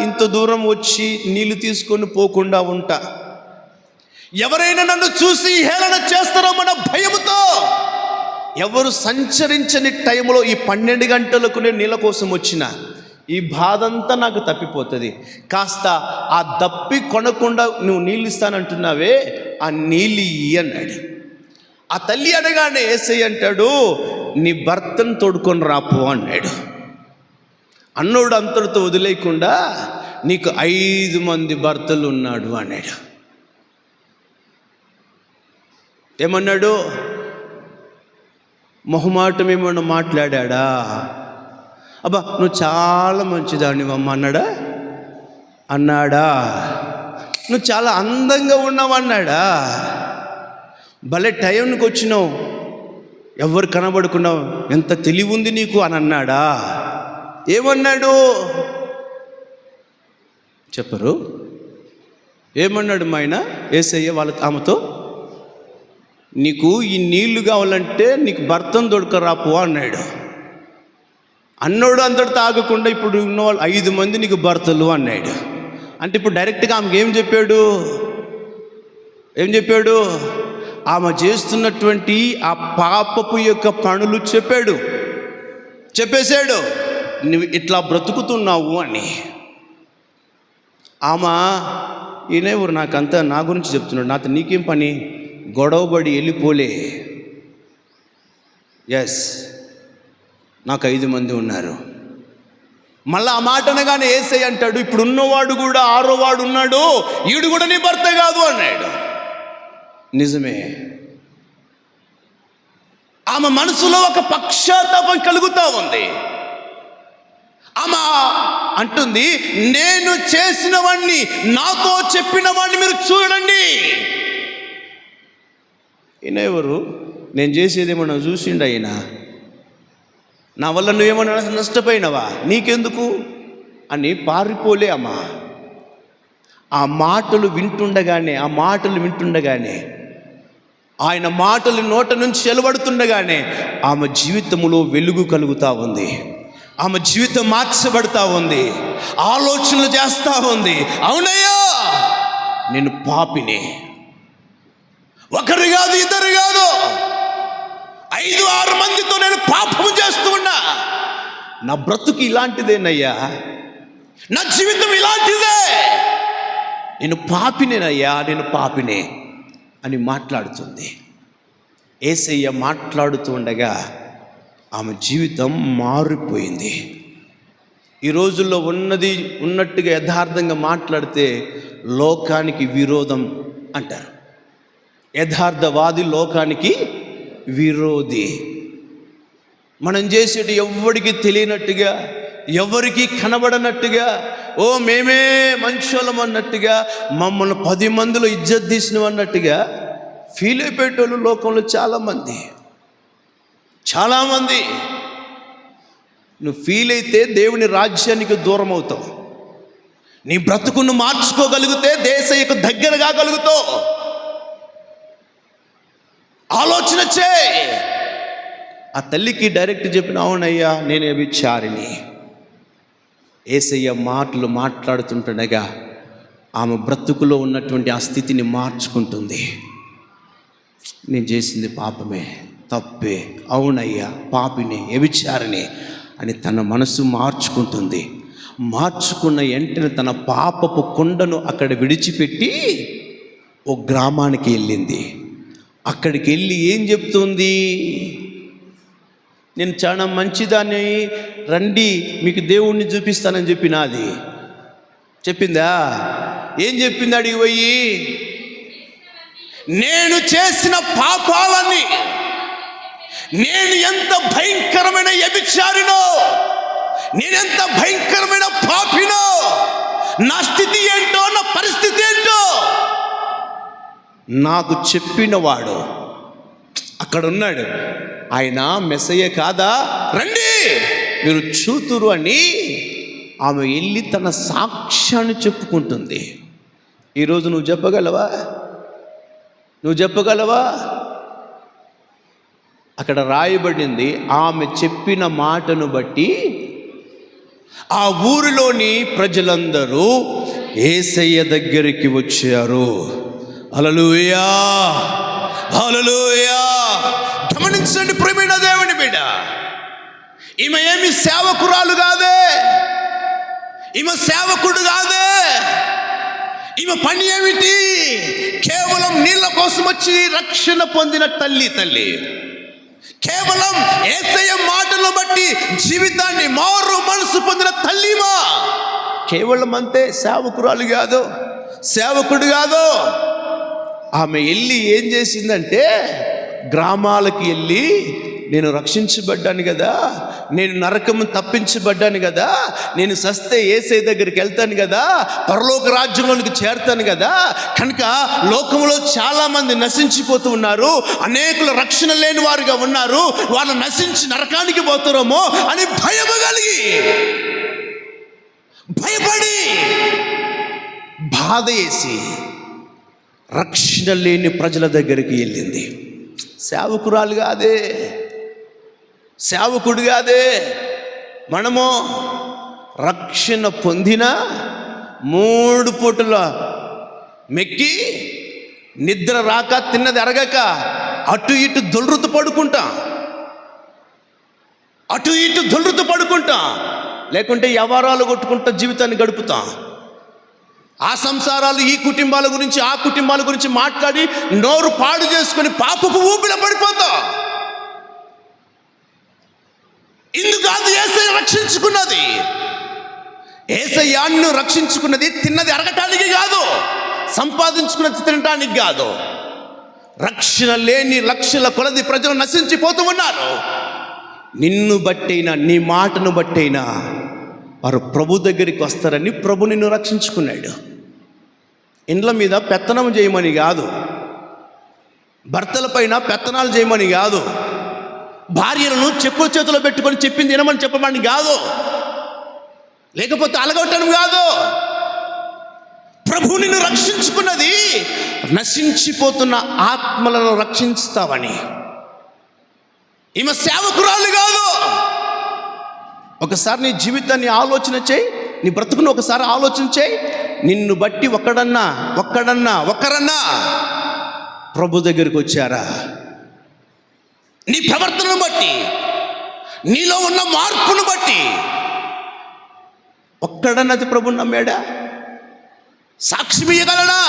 ఇంత దూరం వచ్చి నీళ్లు తీసుకొని పోకుండా ఉంటా, ఎవరైనా నన్ను చూసి హేళన చేస్తారో మన భయముతో ఎవరు సంచరించని టైంలో ఈ 12 గంటలకు నేను నీళ్ళ కోసం వచ్చిన ఈ బాధ అంతా నాకు తప్పిపోతుంది. కాస్త ఆ దప్పి కొనకుండా నువ్వు నీళ్ళు ఇస్తానంటున్నావే, ఆ నీళ్ళు ఇయ్యి అన్నాడు. ఆ తల్లి అనగానే యేసయ్య అంటాడు, నీ భర్తను తోడుకొని రాపో అన్నాడు. అన్నోడు అంతటితో వదిలేయకుండా నీకు 5 మంది భర్తలు ఉన్నాడు అన్నాడు. ఏమన్నాడు? మొహమాటం ఏమన్నా మాట్లాడా? అబ్బా నువ్వు చాలా మంచిదానివమ్మ అన్నాడా? నువ్వు చాలా అందంగా ఉన్నావు అన్నాడా? భలే టైంకి వచ్చినావు, ఎవరు కనబడుకున్నావు, ఎంత తెలివి ఉంది నీకు అని అన్నాడా? ఏమన్నాడు చెప్పరు? ఏమన్నాడు మా ఆయన యేసయ్య ఆమెతో? నీకు ఈ నీళ్లు కావాలంటే నీకు భర్తను దొరకరాపో అన్నాడు. అన్నోడు అంతటి తాగకుండా ఇప్పుడు ఉన్న వాళ్ళు 5 మంది నీకు భర్తలు అన్నాడు. అంటే ఇప్పుడు డైరెక్ట్గా ఆమెకి ఏం చెప్పాడు? ఆమె చేస్తున్నటువంటి ఆ పాపపు యొక్క పనులు చెప్పేశాడు. నువ్వు ఇట్లా బ్రతుకుతున్నావు అని. ఆమె ఈయనెవరు నాకంతా నా గురించి చెప్తున్నాడు, నాతో నీకేం పని, గొడవబడి వెళ్ళిపోలే. ఎస్, నాకు 5 మంది ఉన్నారు. మళ్ళీ ఆ మాట అనగానే యేసయ్య అంటాడు, ఇప్పుడు ఉన్నవాడు కూడా 6వ వాడు ఉన్నాడు, ఈడు కూడా నీ భర్త కాదు అన్నాడు. నిజమే. ఆమె మనసులో ఒక పశ్చాత్తాపం కలుగుతూ ఉంది. ఆమె అంటుంది, నేను చేసిన వాణ్ణి, నాతో చెప్పిన వాణ్ణి మీరు చూడండి. ఈయన ఎవరు? నేను చేసేదేమన్నా చూసిండు ఆయన? నా వల్ల నువ్వేమన్నా నష్టపోయినావా, నీకెందుకు అని పారిపోలే అమ్మా. ఆ మాటలు వింటుండగానే ఆయన మాటలు నోట నుంచి వెలువడుతుండగానే ఆమె జీవితంలో వెలుగు కలుగుతూ ఉంది. ఆమె జీవితం మార్చబడతా ఉంది, ఆలోచనలు చేస్తూ ఉంది. అవునయ్యా, నేను పాపిని, ఒకరు కాదు, ఇద్దరు కాదు, 5-6 మందితో నేను పాపం చేస్తూ ఉన్నా. నా బ్రతుకు ఇలాంటిదేనయ్యా, నా జీవితం ఇలాంటిదే, నేను పాపినేనయ్యా, నేను పాపినే అని మాట్లాడుతుంది. యేసయ్య మాట్లాడుతూ ఉండగా ఆమె జీవితం మారిపోయింది. ఈ రోజుల్లో ఉన్నట్టుగా యథార్థంగా మాట్లాడితే లోకానికి విరోధం అంటారు. యథార్థవాది లోకానికి విరోధి. మనం చేసేటి ఎవ్వడికి తెలియనట్టుగా, ఎవరికి కనబడనట్టుగా, ఓ మేమే మంచోళ్ళం అన్నట్టుగా, మమ్మల్ని 10 మందిలో ఇజ్జత్ తీసినవి అన్నట్టుగా ఫీల్ అయిపోయేటోళ్ళు లోకంలో చాలామంది. నువ్వు ఫీల్ అయితే దేవుని రాజ్యానికి దూరం అవుతావు. నీ బ్రతుకును మార్చుకోగలిగితే దేశయ్యకు దగ్గర కాగలుగుతావు. ఆలోచన చేయి. ఆ తల్లికి డైరెక్ట్ చెప్పిన, అవునయ్యా నేను వ్యభిచారిని. యేసయ్య మాటలు మాట్లాడుతుంటుండగా ఆమె బ్రతుకులో ఉన్నటువంటి ఆ స్థితిని మార్చుకుంటుంది. నేను చేసింది పాపమే, తప్పే, అవునయ్యా పాపిని, వ్యభిచారిని అని తన మనసు మార్చుకుంటుంది. మార్చుకున్న వెంటనే తన పాపపు కొండను అక్కడ విడిచిపెట్టి ఓ గ్రామానికి వెళ్ళింది. అక్కడికి వెళ్ళి ఏం చెప్తుంది, నేను చాలా మంచిదాన్ని, రండి మీకు దేవుణ్ణి చూపిస్తానని చెప్పినది. చెప్పిందా? ఏం చెప్పింది? అడిగి పోయి, నేను చేసిన పాపాలని, నేను ఎంత భయంకరమైన వ్యభిచారినో, నేనెంత భయంకరమైన పాపినో, నా స్థితి ఏంటో, నా పరిస్థితి ఏంటో నాకు చెప్పినవాడు అక్కడ ఉన్నాడు. ఆయన మెస్సయ్య కాదా, రండి మీరు చూతురు అని ఆమె వెళ్ళి తన సాక్ష్యాన్ని చెప్పుకుంటుంది. ఈరోజు నువ్వు చెప్పగలవా? అక్కడ రాయబడింది, ఆమె చెప్పిన మాటను బట్టి ఆ ఊరిలోని ప్రజలందరూ యేసయ్య దగ్గరికి వచ్చారు. హల్లెలూయా, హల్లెలూయా. గమనించండి ప్రియమైన దేవుని బిడ్డ, ఈమె ఏమి సేవకురాలు కాదే, ఈమె సేవకుడు కాదే. ఈమె పని ఏమిటి? కేవలం నీళ్ళ కోసం వచ్చి రక్షణ పొందిన తల్లి. కేవలం యేసయ్య మాటలను బట్టి జీవితాన్ని మారు మనసు పొందిన తల్లిమా. కేవలం అంతే, సేవకురాలు కాదు, సేవకుడు కాదు. ఆమె వెళ్ళి ఏం చేసిందంటే, గ్రామాలకు వెళ్ళి, నేను రక్షించబడ్డాను కదా, నేను నరకము తప్పించబడ్డాను కదా, నేను సస్తే యేసయ్య దగ్గరికి వెళ్తాను కదా, పరలోక రాజ్యంలోనికి చేరుతాను కదా, కనుక లోకంలో చాలామంది నశించిపోతూ ఉన్నారు, అనేకులు రక్షణ లేని వారుగా ఉన్నారు, వాళ్ళు నశించి నరకానికి పోతారేమో అని భయపడి బాధ వేసి రక్షణ లేని ప్రజల దగ్గరికి వెళ్ళింది. సేవకురాలు కాదే, సేవకుడు కాదే. మనము రక్షణ పొందిన 3 పూటల మెక్కి నిద్ర రాక, తిన్నది అరగక అటు ఇటు దొల్లుతూ పడుకుంటాం, లేకుంటే వ్యవహారాలు కొట్టుకుంటా జీవితాన్ని గడుపుతాం. ఆ సంసారాలు, ఈ కుటుంబాల గురించి, ఆ కుటుంబాల గురించి మాట్లాడి నోరు పాడు చేసుకొని పాపపు ఊపిలో పడిపోతావు. ఇందుకు కాదు యేసయ్య రక్షించుకున్నది. యేసయ్యను రక్షించుకున్నది తిన్నది అరగటానికి కాదు, సంపాదించుకున్నది తినటానికి కాదు. రక్షణ లేని లక్షల కొలది ప్రజలు నశించిపోతూ ఉన్నారు. నిన్ను బట్టైనా, నీ మాటను బట్టైనా వారు ప్రభు దగ్గరికి వస్తారని ప్రభు నిన్ను రక్షించుకున్నాడు. ఇండ్ల మీద పెత్తనం చేయమని కాదు, భర్తలపైన పెత్తనాలు చేయమని కాదు, భార్యలను చెప్పుల చేతిలో పెట్టుకొని చెప్పింది వినమని చెప్పమని కాదు, లేకపోతే అలగొట్టడం కాదు. ప్రభు నిన్ను రక్షించుకున్నది నశించిపోతున్న ఆత్మలను రక్షిస్తావని. ఈమె సేవకురాలు కాదు. ఒకసారి నీ జీవితాన్ని ఆలోచన చేయి, నీ బ్రతుకును ఒకసారి ఆలోచన చేయి. నిన్ను బట్టి ఒక్కరన్నా ప్రభు దగ్గరికి వచ్చారా? నీ ప్రవర్తనను బట్టి, నీలో ఉన్న మార్పును బట్టి ఒక్కడన్నది ప్రభుని నమ్మాడా? సాక్ష్యం ఇయ్యగలడా?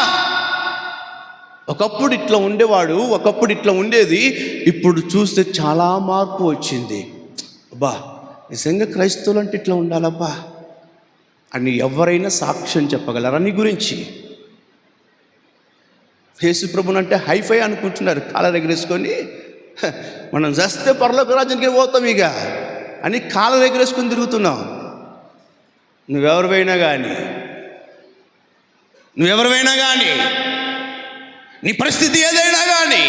ఒకప్పుడు ఇట్లా ఉండేవాడు, ఒకప్పుడు ఇట్లా ఉండేది, ఇప్పుడు చూస్తే చాలా మార్పు వచ్చింది. అబ్బా, నిజంగా క్రైస్తవులు అంటే ఇట్లా ఉండాలబ్బా అని ఎవరైనా సాక్ష్యం చెప్పగలరా నీ గురించి? యేసు ప్రభుని అంటే హైఫై అనుకుంటున్నారు, కాలర్ ఎగరేసుకొని మనం చస్తే పరలోక రాజ్యానికి పోతాం ఇక అని కాలర్ ఎగరేసుకొని తిరుగుతున్నాం. నువ్వెవరివైనా కానీ, నీ పరిస్థితి ఏదైనా కానీ,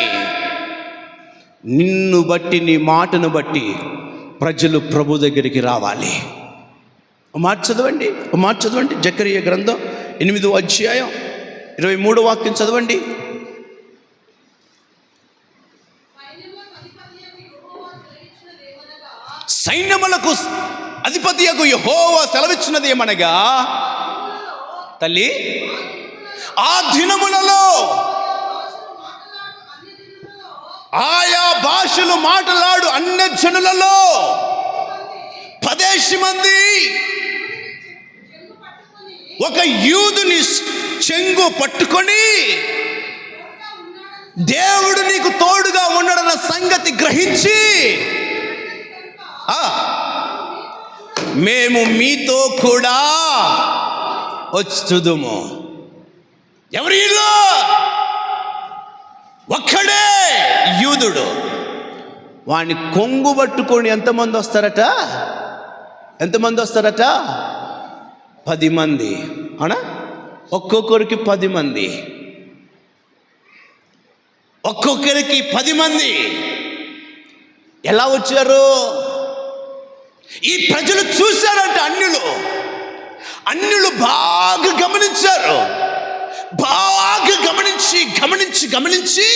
నిన్ను బట్టి, నీ మాటను బట్టి ప్రజలు ప్రభు దగ్గరికి రావాలి. మాట చదవండి. జకరియా గ్రంథం 8వ అధ్యాయం 23వ వాక్యం చదవండి. సైన్యములకు అధిపతియగు యెహోవా సెలవిచ్చినది ఏమనగా, తల్లి, ఆ దినములలో ఆయా భాషలు మాట్లాడు అన్య జనులలో 10 మంది ఒక యూదుని చెంగు పట్టుకొని దేవుడు నీకు తోడుగా ఉన్నాడన్న సంగతి గ్రహించి, మేము మీతో కూడా వచ్చుదుము. ఎవరిలో? ఒక్కడే యూదుడు. వాడిని కొంగు పట్టుకొని ఎంతమంది వస్తారట? 10 మంది. అవునా? ఒక్కొక్కరికి 10 మంది. ఒక్కొక్కరికి 10 మంది. ఎలా వచ్చారు? ఈ ప్రజలు చూశారంట. అన్యులు బాగా గమనించారు. బాగా గమనించి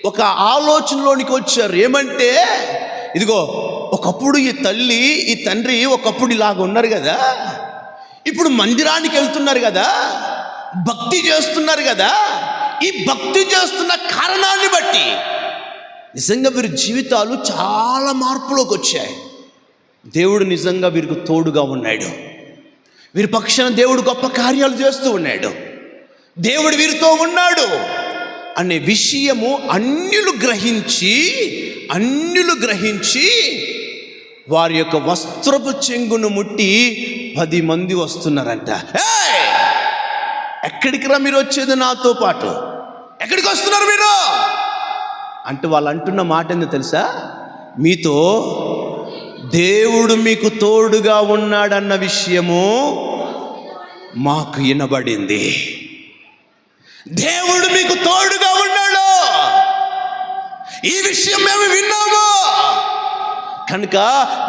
ఒక ఆలోచనలోనికి వచ్చారు. ఏమంటే, ఇదిగో, ఒకప్పుడు ఈ తల్లి, ఈ తండ్రి ఒకప్పుడు ఇలాగ ఉన్నారు కదా, ఇప్పుడు మందిరానికి వెళ్తున్నారు కదా, భక్తి చేస్తున్నారు కదా, ఈ భక్తి చేస్తున్న కారణాన్ని బట్టి నిజంగా వీరి జీవితాలు చాలా మార్పులోకి వచ్చాయి. దేవుడు నిజంగా వీరికి తోడుగా ఉన్నాడు. వీరి పక్షాన దేవుడు గొప్ప కార్యాలు చేస్తూ ఉన్నాడు. దేవుడు వీరితో ఉన్నాడు అనే విషయము అన్యులు గ్రహించి వారి యొక్క వస్త్రపు చెంగును ముట్టి 10 మంది వస్తున్నారంట. ఎక్కడికి రా మీరు వచ్చేది నాతో పాటు? ఎక్కడికి వస్తున్నారు మీరు అంటే వాళ్ళు అంటున్న మాట ఏందో తెలుసా? మీతో దేవుడు మీకు తోడుగా ఉన్నాడన్న విషయము మాకు వినబడింది. దేవుడు మీకు తోడుగా ఉన్నాడు, ఈ విషయం మేము విన్నాము. కనుక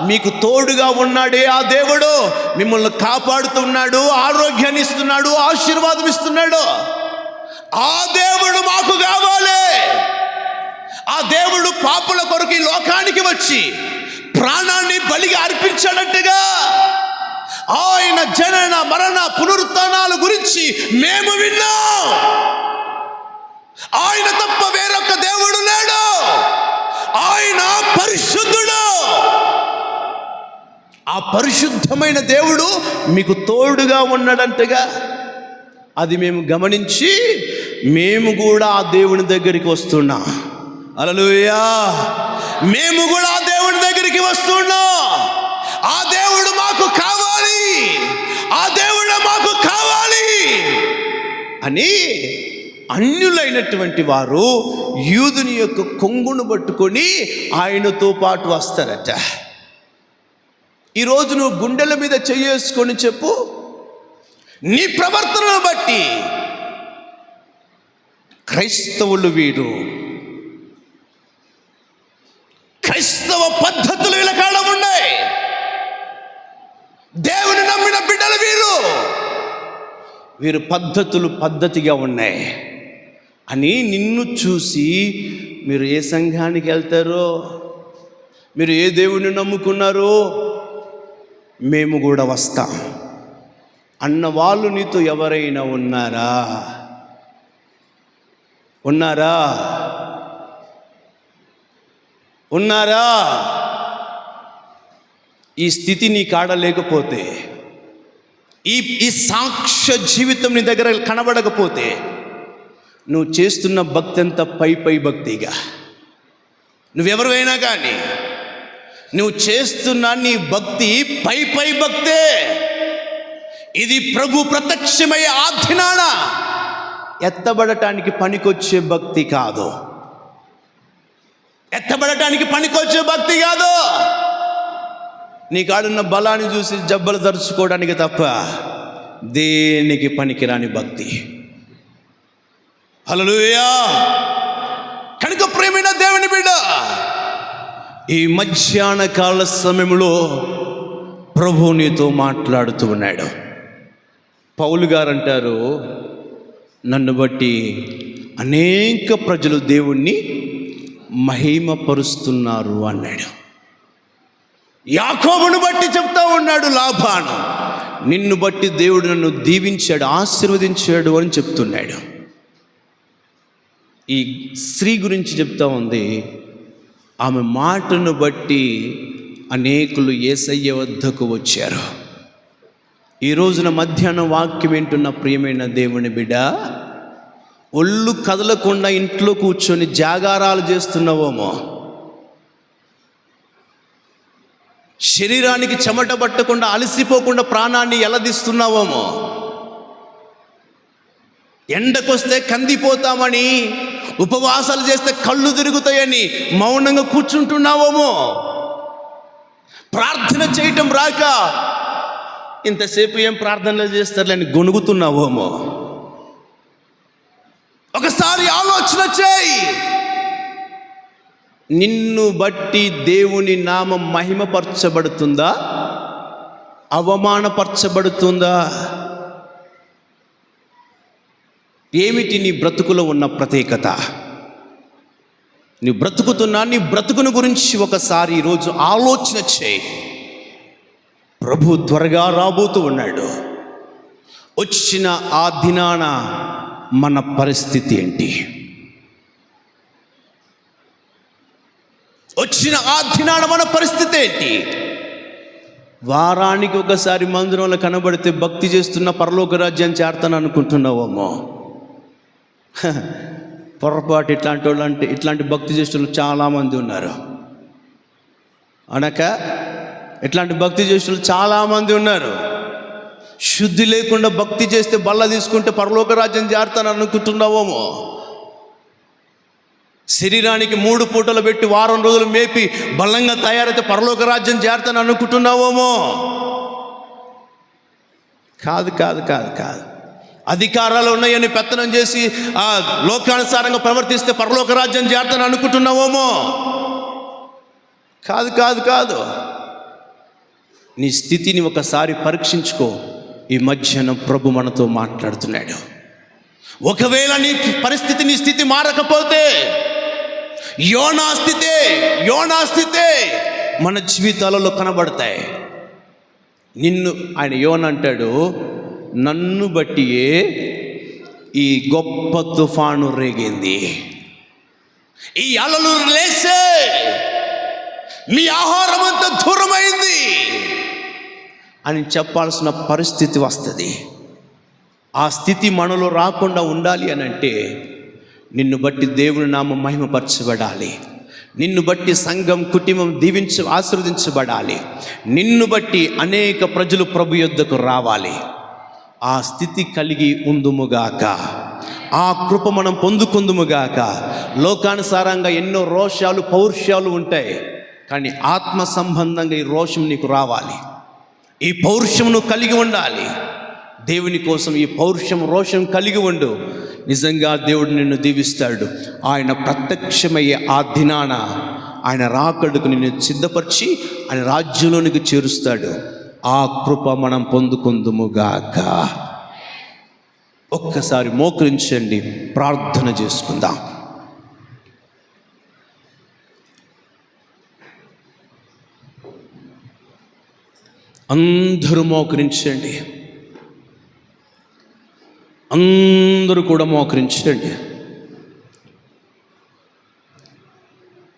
మీకు తోడుగా ఉన్నాడే ఆ దేవుడు మిమ్మల్ని కాపాడుతున్నాడు, ఆరోగ్యాన్ని ఇస్తున్నాడు, ఆశీర్వాదం ఇస్తున్నాడు. ఆ దేవుడు మాకు కావాలి. ఆ దేవుడు పాపుల కొరకు ఈ లోకానికి వచ్చి ప్రాణాన్ని బలిగా అర్పించాడంటగా. ఆయన జనన మరణ పునరుత్థానాల గురించి మేము విన్నాం. ఆయన తప్ప వేరొక దేవుడు లేడు. ఆయన పరిశుద్ధుడు. ఆ పరిశుద్ధమైన దేవుడు మీకు తోడుగా ఉన్నాడంటగా. అది మేము గమనించి మేము కూడా ఆ దేవుని దగ్గరికి వస్తున్నాం. హల్లెలూయా. మేము కూడా ఆ దేవుని దగ్గరికి వస్తున్నాం. ఆ దేవుడు మాకు కావాలి, ఆ దేవుడు మాకు కావాలి అని అన్యులైనటువంటి వారు యూదుని యొక్క కొంగును పట్టుకొని ఆయనతో పాటు వస్తారట. ఈరోజు నువ్వు గుండెల మీద చేసుకొని చెప్పు, నీ ప్రవర్తనను బట్టి క్రైస్తవులు వీరు, క్రైస్తవ పద్ధతులు విలకాలం ఉన్నాయి, దేవుని నమ్మిన బిడ్డలు వీరు పద్ధతిగా ఉన్నాయి అని నిన్ను చూసి మీరు ఏ సంఘానికి వెళ్తారో, మీరు ఏ దేవుని నమ్ముకున్నారో, మేము కూడా వస్తాం అన్న వాళ్ళు నీతో ఎవరైనా ఉన్నారా? ఈ స్థితి నీ కాడ లేకపోతే, ఈ సాక్ష్య జీవితం నీ దగ్గర కనబడకపోతే, నువ్వు చేస్తున్న భక్తి అంతా పై భక్తిగా, నువ్వెవరైనా కానీ నువ్వు చేస్తున్న నీ భక్తి పై భక్తే. ఇది ప్రభు ప్రత్యక్షమయ్యే ఆదినాన ఎత్తబడటానికి పనికొచ్చే భక్తి కాదు, ఎత్తబడటానికి పనికొచ్చే భక్తి కాదు. నీ కాడున్న బలాన్ని చూసి జబ్బలు తరుచుకోవడానికి తప్ప దేనికి పనికిరాని భక్తి. హల్లెలూయా. కనుక ప్రేమైన దేవుని బిడ్డ, ఈ మధ్యాహ్న కాల సమయంలో ప్రభు నీతో మాట్లాడుతూ ఉన్నాడు. పౌలు గారు అంటారు, నన్ను బట్టి అనేక ప్రజలు దేవుణ్ణి మహిమపరుస్తున్నారు అన్నాడు. యాకోబును బట్టి చెప్తా ఉన్నాడు లాబాను, నిన్ను బట్టి దేవుడు నన్ను దీవించాడు, ఆశీర్వదించాడు అని చెప్తున్నాడు. ఈ స్త్రీ గురించి చెప్తా ఉంది, ఆమె మాటను బట్టి అనేకులు యేసయ్య వద్దకు వచ్చారు. ఈ రోజున మధ్యాహ్నం వాక్యం వింటున్న ప్రియమైన దేవుని బిడ్డ, ఒళ్ళు కదలకుండా ఇంట్లో కూర్చొని జాగారాలు చేస్తున్నావేమో, శరీరానికి చెమట పట్టకుండా అలసిపోకుండా ప్రాణాన్ని ఎలదీస్తున్నావేమో, ఎండకొస్తే కందిపోతామని ఉపవాసాలు చేస్తే కళ్ళు తిరుగుతాయని మౌనంగా కూర్చుంటున్నావేమో, ప్రార్థన చేయటం రాక ఇంతసేపు ఏం ప్రార్థనలు చేస్తారులేని గొనుగుతున్నావేమో. ఒకసారి ఆలోచన చేయి, నిన్ను బట్టి దేవుని నామం మహిమపరచబడుతుందా, అవమానపరచబడుతుందా? ఏమిటి నీ బ్రతుకులో ఉన్న ప్రత్యేకత? నీ బ్రతుకుతున్నా నీ బ్రతుకును గురించి ఒకసారి ఈరోజు ఆలోచన చేయి. ప్రభు త్వరగా రాబోతూ ఉన్నాడు. వచ్చిన ఆ దినాన మన పరిస్థితి ఏంటి? వచ్చిన ఆ దినాన మన పరిస్థితి ఏంటి? వారానికి ఒకసారి మందిరంలో కనబడితే భక్తి చేస్తున్న పరలోక రాజ్యాన్ని చేరతాను అనుకుంటున్నావేమో. పొరపాటు. ఇట్లాంటి భక్తి చేసే వాళ్ళు చాలామంది ఉన్నారు. అనక ఇట్లాంటి భక్తి చేసే వాళ్ళు చాలామంది ఉన్నారు. శుద్ధి లేకుండా భక్తి చేస్తే బల్ల తీసుకుంటే పరలోక రాజ్యం చేరతాను అనుకుంటున్నావేమో. శరీరానికి 3 పూటలు పెట్టి వారం రోజులు మేపి బలంగా తయారైతే పరలోక రాజ్యం చేరతాను అనుకుంటున్నావేమో. కాదు. అధికారాలు ఉన్నాయని పెత్తనం చేసి ఆ లోకానుసారంగా ప్రవర్తిస్తే పరలోక రాజ్యం చేరతాను అనుకుంటున్నావేమో. కాదు. నీ స్థితిని ఒకసారి పరీక్షించుకో. ఈ మధ్యాహ్నం ప్రభు మనతో మాట్లాడుతున్నాడు. ఒకవేళ నీ పరిస్థితి, నీ స్థితి మారకపోతే యోనా స్థితే మన జీవితాలలో కనబడతాయి. ఆయన యోనా అంటాడు, నన్ను బట్టియే ఈ గొప్ప తుఫాను రేగింది, ఈ అలలు లేసే, మీ ఆహారం అంతా దూరమైంది అని చెప్పాల్సిన పరిస్థితి వస్తుంది. ఆ స్థితి మనలో రాకుండా ఉండాలి అని అంటే నిన్ను బట్టి దేవుని నామం మహిమపరచబడాలి, నిన్ను బట్టి సంఘం కుటుంబం ఆశీర్వదించబడాలి, నిన్ను బట్టి అనేక ప్రజలు ప్రభు యొద్దకు రావాలి. ఆ స్థితి కలిగి ఉందుముగాక, ఆ కృప మనం పొందుకుందుముగాక. లోకానుసారంగా ఎన్నో రోషాలు పౌరుషాలు ఉంటాయి, కానీ ఆత్మ సంబంధంగా ఈ రోషం నీకు రావాలి, ఈ పౌరుషం నువ్వు కలిగి ఉండాలి. దేవుని కోసం ఈ పౌరుషం రోషం కలిగి ఉండు. నిజంగా దేవుడు నిన్ను దీవిస్తాడు. ఆయన ప్రత్యక్షమయ్యే ఆ దినాన ఆయన రాకడకు నిన్ను సిద్ధపరిచి ఆయన రాజ్యంలోనికి చేరుస్తాడు. ఆ కృప మనం పొందుకుందుముగాక. ఒక్కసారి మోకరించండి, ప్రార్థన చేసుకుందాం. అందరూ మోకరించండి, అందరూ కూడా మోకరించండి.